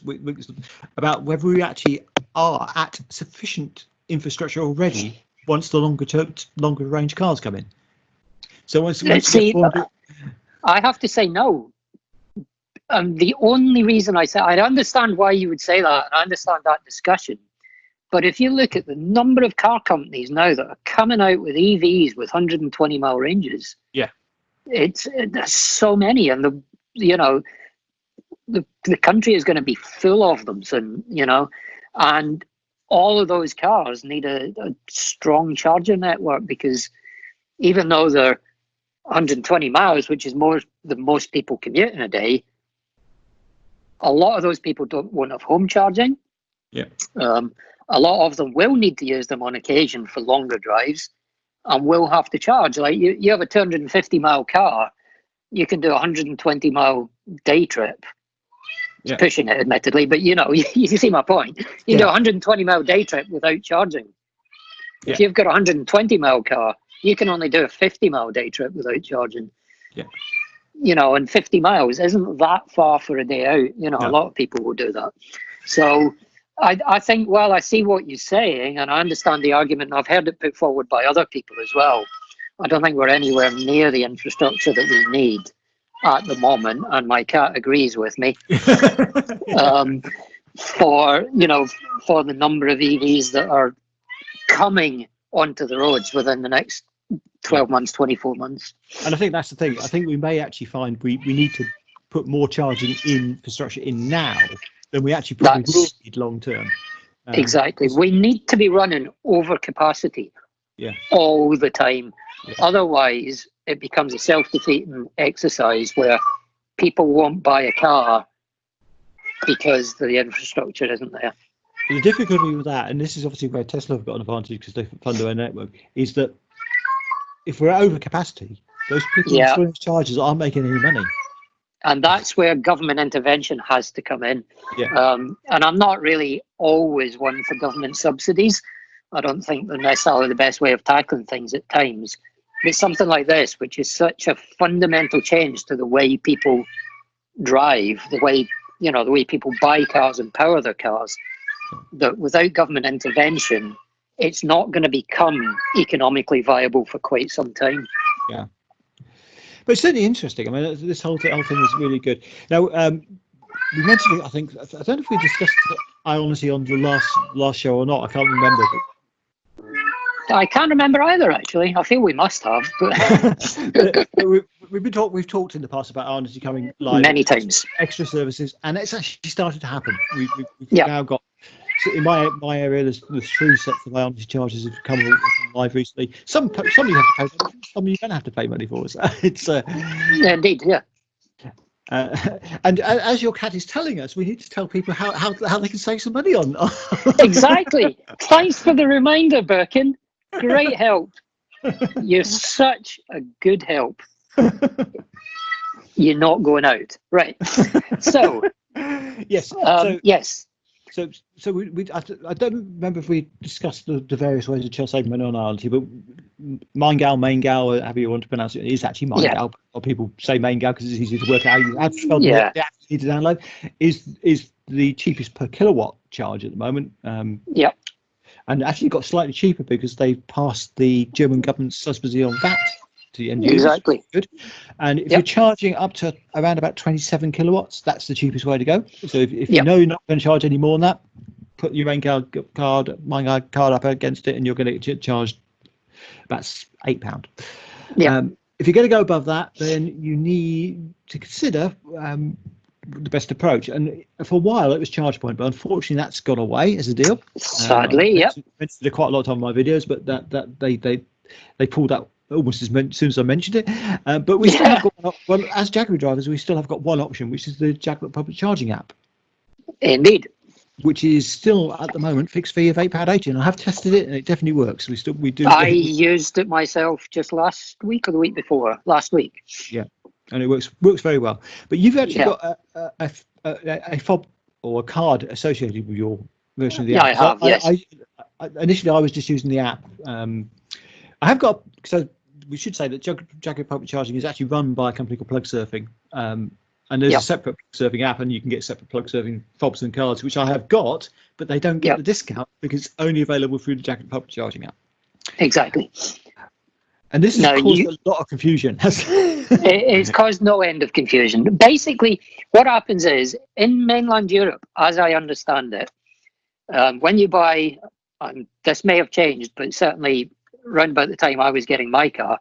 about whether we actually are at sufficient infrastructure already once the longer range cars come in. So once I have to say no. The only reason I understand why you would say that, and I understand that discussion. But if you look at the number of car companies now that are coming out with EVs with 120-mile ranges, there's so many, and the country is going to be full of them soon, and all of those cars need a strong charger network, because even though they're 120 miles, which is more than most people commute in a day, a lot of those people won't have home charging. Yeah. A lot of them will need to use them on occasion for longer drives and will have to charge. Like you have a 250-mile car, you can do a 120-mile day trip. It's pushing it, admittedly, but you see my point. You can do a 120-mile day trip without charging. If you've got a 120-mile car, you can only do a 50-mile day trip without charging. Yeah. And 50 miles isn't that far for a day out. A lot of people will do that. So I think, well, I see what you're saying, and I understand the argument, and I've heard it put forward by other people as well. I don't think we're anywhere near the infrastructure that we need at the moment, and my cat agrees with me. For the number of EVs that are coming onto the roads within the next 12 months, 24 months. And I think that's the thing. I think we may actually find we need to put more charging infrastructure in now than we actually probably will need long term. Exactly. We need to be running over capacity all the time. Yeah. Otherwise, it becomes a self-defeating exercise where people won't buy a car because the infrastructure isn't there. The difficulty with that, and this is obviously where Tesla have got an advantage because they fund their network, is that if we're over capacity, those people installing chargers aren't making any money. And that's where government intervention has to come in. Yeah. And I'm not really always one for government subsidies. I don't think they're necessarily the best way of tackling things at times. But something like this, which is such a fundamental change to the way people drive, the way people buy cars and power their cars, that without government intervention, it's not going to become economically viable for quite some time. Yeah. But it's certainly interesting. I mean, this whole thing is really good. Now, we mentioned it, I think, I don't know if we discussed Ionity on the last show or not. I can't remember. I can't remember either, actually. I feel we must have. But we've talked in the past about Ionity coming live many times, extra services, and it's actually started to happen. We've now got. So in my area, there's 3 sets of Ionity chargers have come live recently. Some you have to pay, some you don't have to pay money for. So it's indeed, yeah. And as your cat is telling us, we need to tell people how they can save some money on. Exactly. Thanks for the reminder, Birkin. Great help. You're such a good help. You're not going out, right? So yes. Yes. So I don't remember if we discussed the various ways of saving money on Ionity, but Main-Gal, however you want to pronounce it, is actually Main-Gal. Or people say Main-Gal because it's easy to work out how to spell the app you need to download. Is the cheapest per kilowatt charge at the moment. And actually got slightly cheaper because they passed the German government's subsidy on VAT to the end users. Exactly. Good. And if you're charging up to around about 27 kilowatts, that's the cheapest way to go. So if you know you're not going to charge any more than that, put your Main-Gal card up against it, and you're going to get charged about £8. Yeah. If you're going to go above that, then you need to consider the best approach. And for a while it was ChargePoint, but unfortunately that's gone away as a deal. Sadly, I mentioned it quite a lot of time in my videos, but that they pulled out almost as soon as I mentioned it. But we still have got as Jaguar drivers, we still have got one option, which is the Jaguar public charging app. Indeed. Which is still at the moment fixed fee of £8.80, and I have tested it and it definitely works. We do. I used it myself just last week or the week before. Last week. Yeah. And it works very well. But you've actually got a fob or a card associated with your version of the app. I have. Yes. Initially, I was just using the app. I have got. So we should say that Jaguar Public Charging is actually run by a company called PlugSurfing. And there's a separate Plug Surfing app, and you can get separate Plug Surfing fobs and cards, which I have got, but they don't get the discount because it's only available through the Jaguar Public Charging app. Exactly. And this has caused a lot of confusion. It's caused no end of confusion. Basically, what happens is, in mainland Europe, as I understand it, when you buy, this may have changed, but certainly around about the time I was getting my car,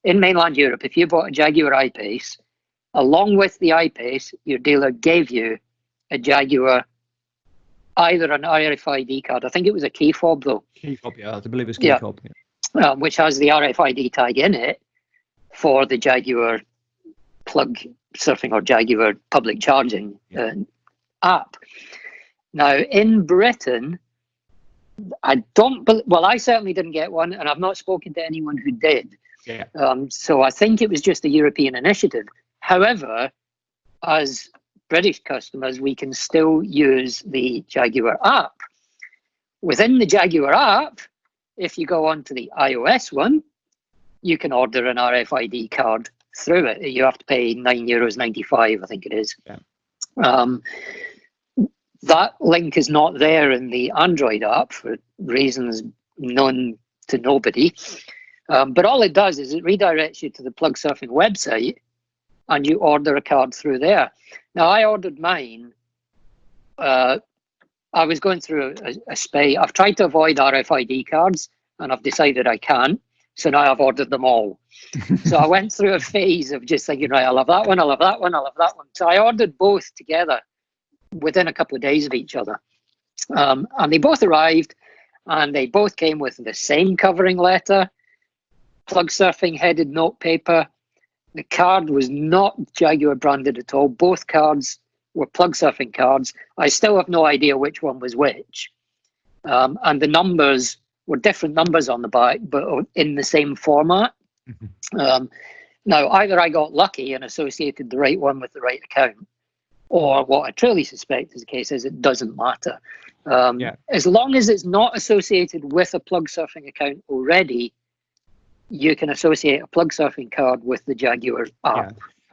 in mainland Europe, if you bought a Jaguar I-Pace, along with the I-Pace, your dealer gave you a Jaguar, either an RFID card, I think it was a key fob though. Key fob, I believe it's key fob. Which has the RFID tag in it, for the Jaguar plug surfing or Jaguar public charging app. Now, in Britain, I certainly didn't get one, and I've not spoken to anyone who did. Yeah. So I think it was just a European initiative. However, as British customers, we can still use the Jaguar app. Within the Jaguar app, if you go onto the iOS one, you can order an RFID card through it. You have to pay €9.95, I think it is. Yeah. That link is not there in the Android app for reasons known to nobody. But all it does is it redirects you to the Plug Surfing website and you order a card through there. Now, I ordered mine. I was going through a spate. I've tried to avoid RFID cards and I've decided I can't. So now I've ordered them all. So I went through a phase of just thinking, right, I'll have that one, I'll have that one, I'll have that one. So I ordered both together within a couple of days of each other. And they both arrived and they both came with the same covering letter, Plug Surfing headed note paper. The card was not Jaguar branded at all. Both cards were Plug Surfing cards. I still have no idea which one was which. And the numbers were different numbers on the back, but in the same format. Now, either I got lucky and associated the right one with the right account, or what I truly suspect is the case is it doesn't matter. As long as it's not associated with a Plug Surfing account already, you can associate a Plug Surfing card with the Jaguar app. Yeah.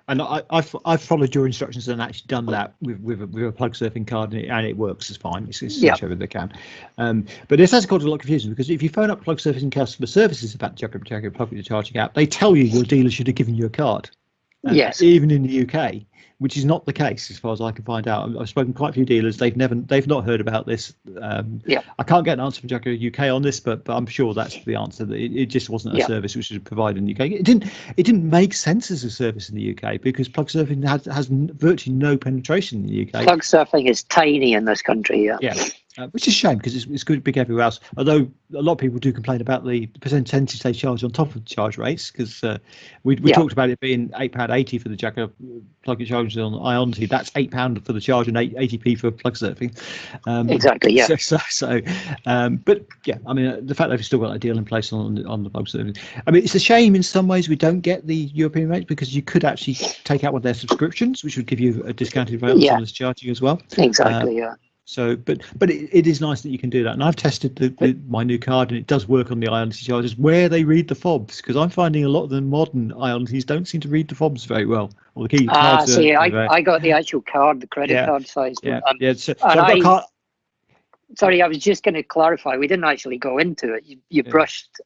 And I've followed your instructions and actually done that with a Plug Surfing card, and it works. It's fine. It's whichever they can. But this has caused a lot of confusion, because if you phone up Plug Surfing customer services about Jaguar public charging app, they tell you your dealer should have given you a card. Yes. Even in the UK, which is not the case as far as I can find out. I've spoken to quite a few dealers. They've not heard about this. I can't get an answer from Jaguar UK on this, but I'm sure that's the answer. It just wasn't a service which was provided in the UK. It didn't make sense as a service in the UK, because Plug Surfing has virtually no penetration in the UK. Plug Surfing is tiny in this country. Which is a shame, because it's good big everywhere else. Although a lot of people do complain about the percentage they charge on top of the charge rates, because we talked about it being £8.80 for the Jaguar plug and charge on Ionity. That's £8 for the charge and 80p for Plug Surfing. Exactly. Yeah. But yeah, I mean, the fact they've still got a deal in place on the Plug Surfing. I mean, it's a shame in some ways we don't get the European rates, because you could actually take out one of their subscriptions, which would give you a discounted rate on this charging as well. Exactly. So, but it is nice that you can do that. And I've tested my new card, and it does work on the Ionity chargers where they read the fobs, because I'm finding a lot of the modern Ionities don't seem to read the fobs very well. Or the key cards. I got the actual card, the credit card size. Sorry, I was just going to clarify. We didn't actually go into it. You brushed,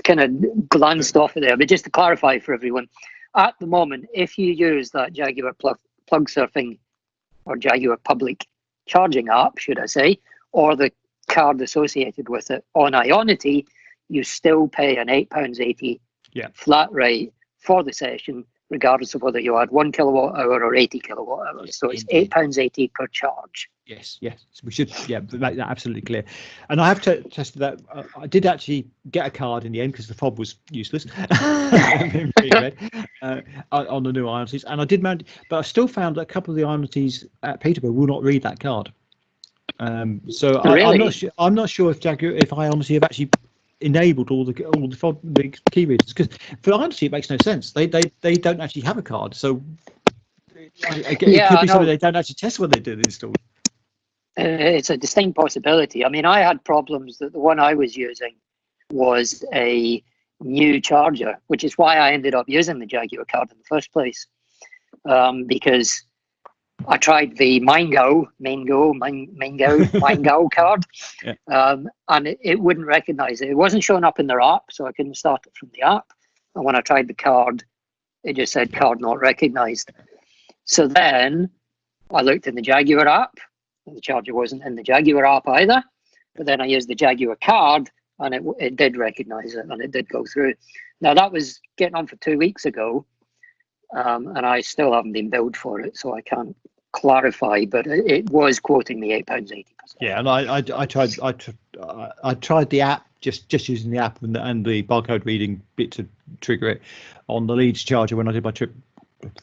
kind of glanced off of there. But just to clarify for everyone, at the moment, if you use that Jaguar Plug Surfing or Jaguar Public Charging app, should I say, or the card associated with it on Ionity, you still pay an £8.80 flat rate for the session, regardless of whether you add 1 kilowatt hour or 80 kilowatt hours. So it's £8.80 per charge. Yes, we should make that absolutely clear. And I have tested that. I did actually get a card in the end, because the fob was useless on the new Ionities, and I did manage, but I still found that a couple of the Ionities at Peterborough will not read that card. So really? I'm not sure if Ionity have actually enabled all the key readers, because for Ionity it makes no sense. They don't actually have a card, so it could be something they don't actually test when they do the install. It's a distinct possibility. I mean, I had problems that the one I was using was a new charger, which is why I ended up using the Jaguar card in the first place, because I tried the Mango card, and it wouldn't recognize it. It wasn't showing up in their app, so I couldn't start it from the app. And when I tried the card, it just said card not recognized. So then I looked in the Jaguar app, and the charger wasn't in the Jaguar app either. But then I used the Jaguar card, and it did recognize it, and it did go through. Now, that was getting on for 2 weeks ago, and I still haven't been billed for it, so I can't clarify, but it was quoting me £8.80. Yeah, and I tried the app just using the app and the barcode reading bit to trigger it on the Leeds charger when I did my trip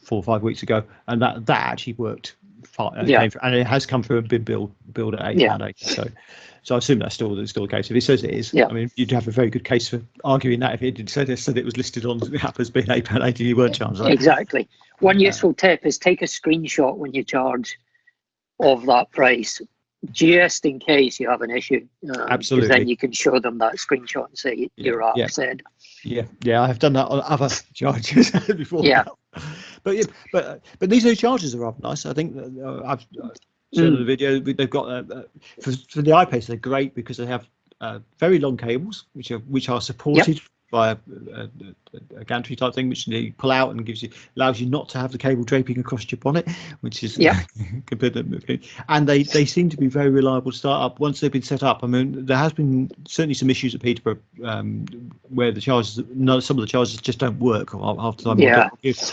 4 or 5 weeks ago, and that actually worked fine. And it has come through and been billed at £8.80. So I assume that's still the case. If it says it is, I mean, you'd have a very good case for arguing that if it did said it was listed on the app as being £8.80, you weren't charged. Right? Exactly. One useful tip is take a screenshot when you charge of that price, just in case you have an issue. Absolutely. Then you can show them that screenshot and say your app said. Yeah, I have done that on other chargers before. Yeah. But these new chargers are rather nice. I think I've shown the video. They've got for the iPace, they're great because they have very long cables, which are supported by a gantry type thing, which you pull out and allows you not to have the cable draping across your bonnet, which is and they seem to be very reliable to start up once they've been set up. I mean, there has been certainly some issues at Peterborough where some of the chargers just don't work after time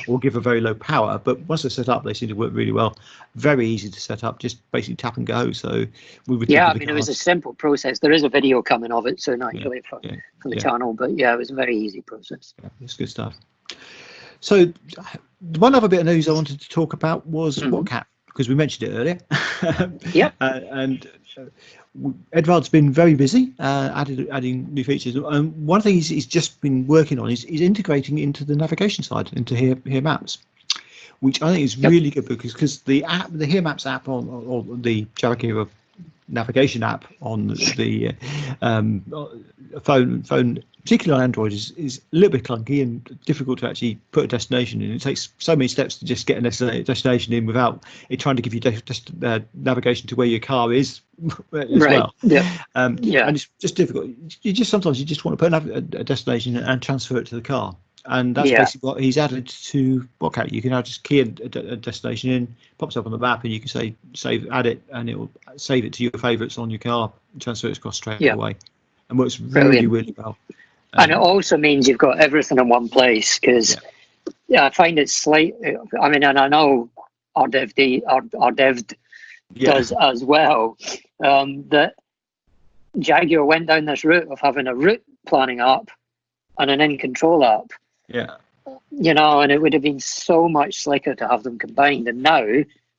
or give a very low power, but once they're set up they seem to work really well. Very easy to set up, just basically tap and go. So we would I mean, it was a simple process. There is a video coming of it soon actually for the channel, but it was a very easy process. Yeah, it's good stuff. So one other bit of news I wanted to talk about was WhatCat, because we mentioned it earlier. And Edvard's been very busy adding new features. One thing he's just been working on is integrating into the navigation side, into Here Maps, which I think is really good because the Here Maps app or the Jaguar navigation app on the phone, particularly on Android, is a little bit clunky and difficult to actually put a destination in. It takes so many steps to just get a destination in without it trying to give you navigation to where your car is as well. And it's just difficult. Sometimes you just want to put a destination and transfer it to the car. And that's basically what he's added to WhatCat. You can now just key a destination in, pops up on the map, and you can say add it, and it will save it to your favourites on your car, transfer it across straight away, and works really well. And it also means you've got everything in one place because I find it slightly. I mean, and I know our dev does as well. That Jaguar went down this route of having a route planning app and an in-control app. And it would have been so much slicker to have them combined. And now,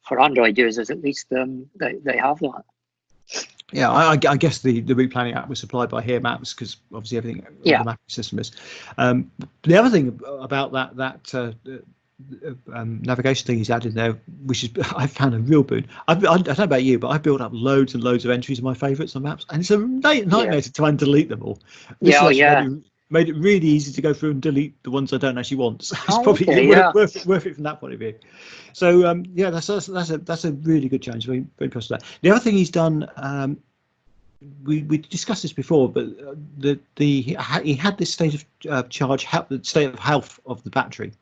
for Android users, at least they have that. Yeah, I guess the route planning app was supplied by Here Maps because obviously everything the mapping system is. The other thing about that navigation thing he's added there, which is I found a real boon. I don't know about you, but I've built up loads and loads of entries of my favourites on Maps, and it's a nightmare to try and delete them all. Made it really easy to go through and delete the ones I don't actually want. So it's probably worth it from that point of view. So that's a really good change. Very impressed with that. The other thing he's done, we discussed this before, but he had this state of charge, the state of health of the battery,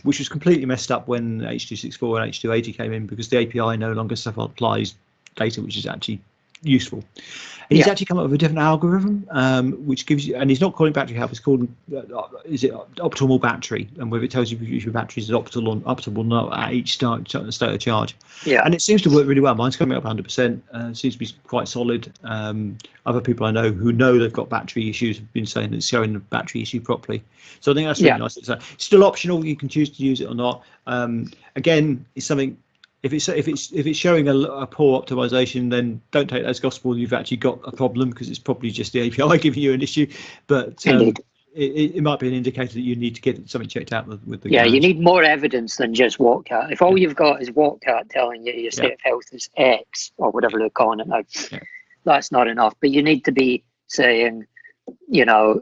which was completely messed up when H.264 and H.280 came in because the API no longer supplies data which is actually useful. He's actually come up with a different algorithm which gives you, and he's not calling battery health, it's called optimal battery, and where it tells you if your battery is optimal not at each state of charge. And it seems to work really well. Mine's coming up 100%, seems to be quite solid. Other people I know who know they've got battery issues have been saying that it's showing the battery issue properly. So I think that's really nice. It's still optional, you can choose to use it or not. Again, it's something. If it's showing a poor optimization, then don't take that as gospel. You've actually got a problem because it's probably just the API giving you an issue. But it might be an indicator that you need to get something checked out with the garage. You need more evidence than just WhatCat. If all you've got is WhatCat telling you your state of health is X or whatever they're calling it now, that's not enough. But you need to be saying, my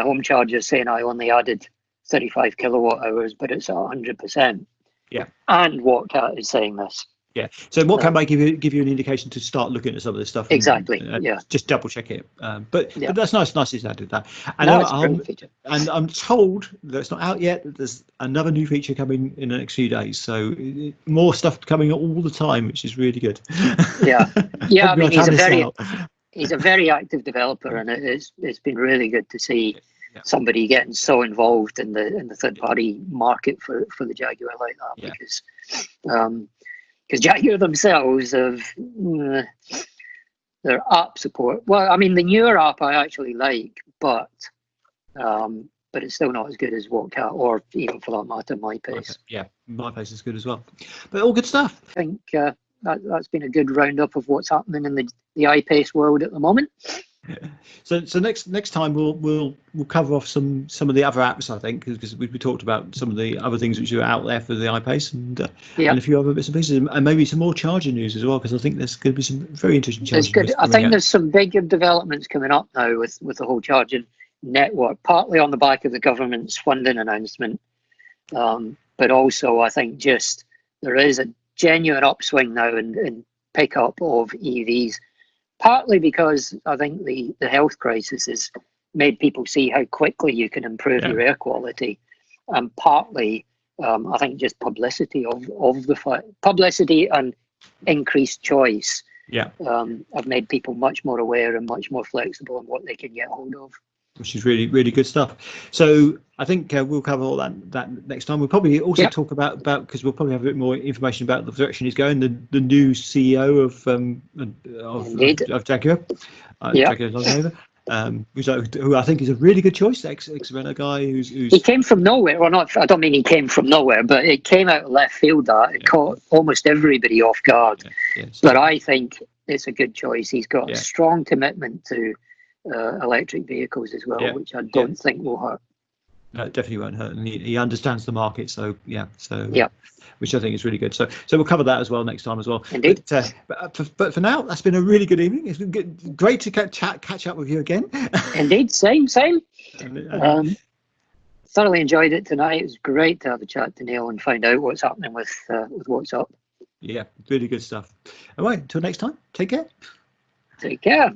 home charger is saying I only added 35 kilowatt hours, but it's 100%. And WhatCat is saying this. So WhatCat might give you an indication to start looking at some of this stuff. Exactly. Just double check it. But that's nice. Nice he's added that. And it's a brilliant feature. And I'm told that it's not out yet. That there's another new feature coming in the next few days. So more stuff coming all the time, which is really good. I mean, he's a very active developer, and it's been really good to see. Somebody getting so involved in the third party market for the Jaguar like that because Jaguar themselves have their app support. Well, I mean, the newer app I actually like, but it's still not as good as WhatCat or even for that matter, MyPace. Okay. Yeah, MyPace is good as well. But all good stuff. I think that's been a good roundup of what's happening in the iPace world at the moment. So next time we'll cover off some of the other apps, I think, because we talked about some of the other things which are out there for the iPace and a few other bits and pieces, and maybe some more charging news as well, because I think there's going to be some very interesting charging news. I think there's some bigger developments coming up now with the whole charging network, partly on the back of the government's funding announcement, but also I think just there is a genuine upswing now in pickup of EVs. Partly because I think the health crisis has made people see how quickly you can improve your air quality, and partly I think just publicity of the publicity and increased choice have made people much more aware and much more flexible in what they can get hold of. Which is really, really good stuff. So I think we'll cover all that next time. We'll probably also talk about because we'll probably have a bit more information about the direction he's going. The new CEO of Jaguar, Jaguar Land Rover, who I think is a really good choice. Ex-Renault guy who's he came from nowhere. Well, not I don't mean he came from nowhere, but it came out of left field. It caught almost everybody off guard. But I think it's a good choice. He's got a strong commitment to electric vehicles as well, which I don't think will hurt. No, it definitely won't hurt, and he understands the market. So which I think is really good. So we'll cover that as well next time as well. Indeed. But for now, that's been a really good evening. It's been great to catch up with you again. Indeed, same. Thoroughly enjoyed it tonight. It was great to have a chat to Neil and find out what's happening with what's up. Yeah, really good stuff. All right, until next time, take care. Take care.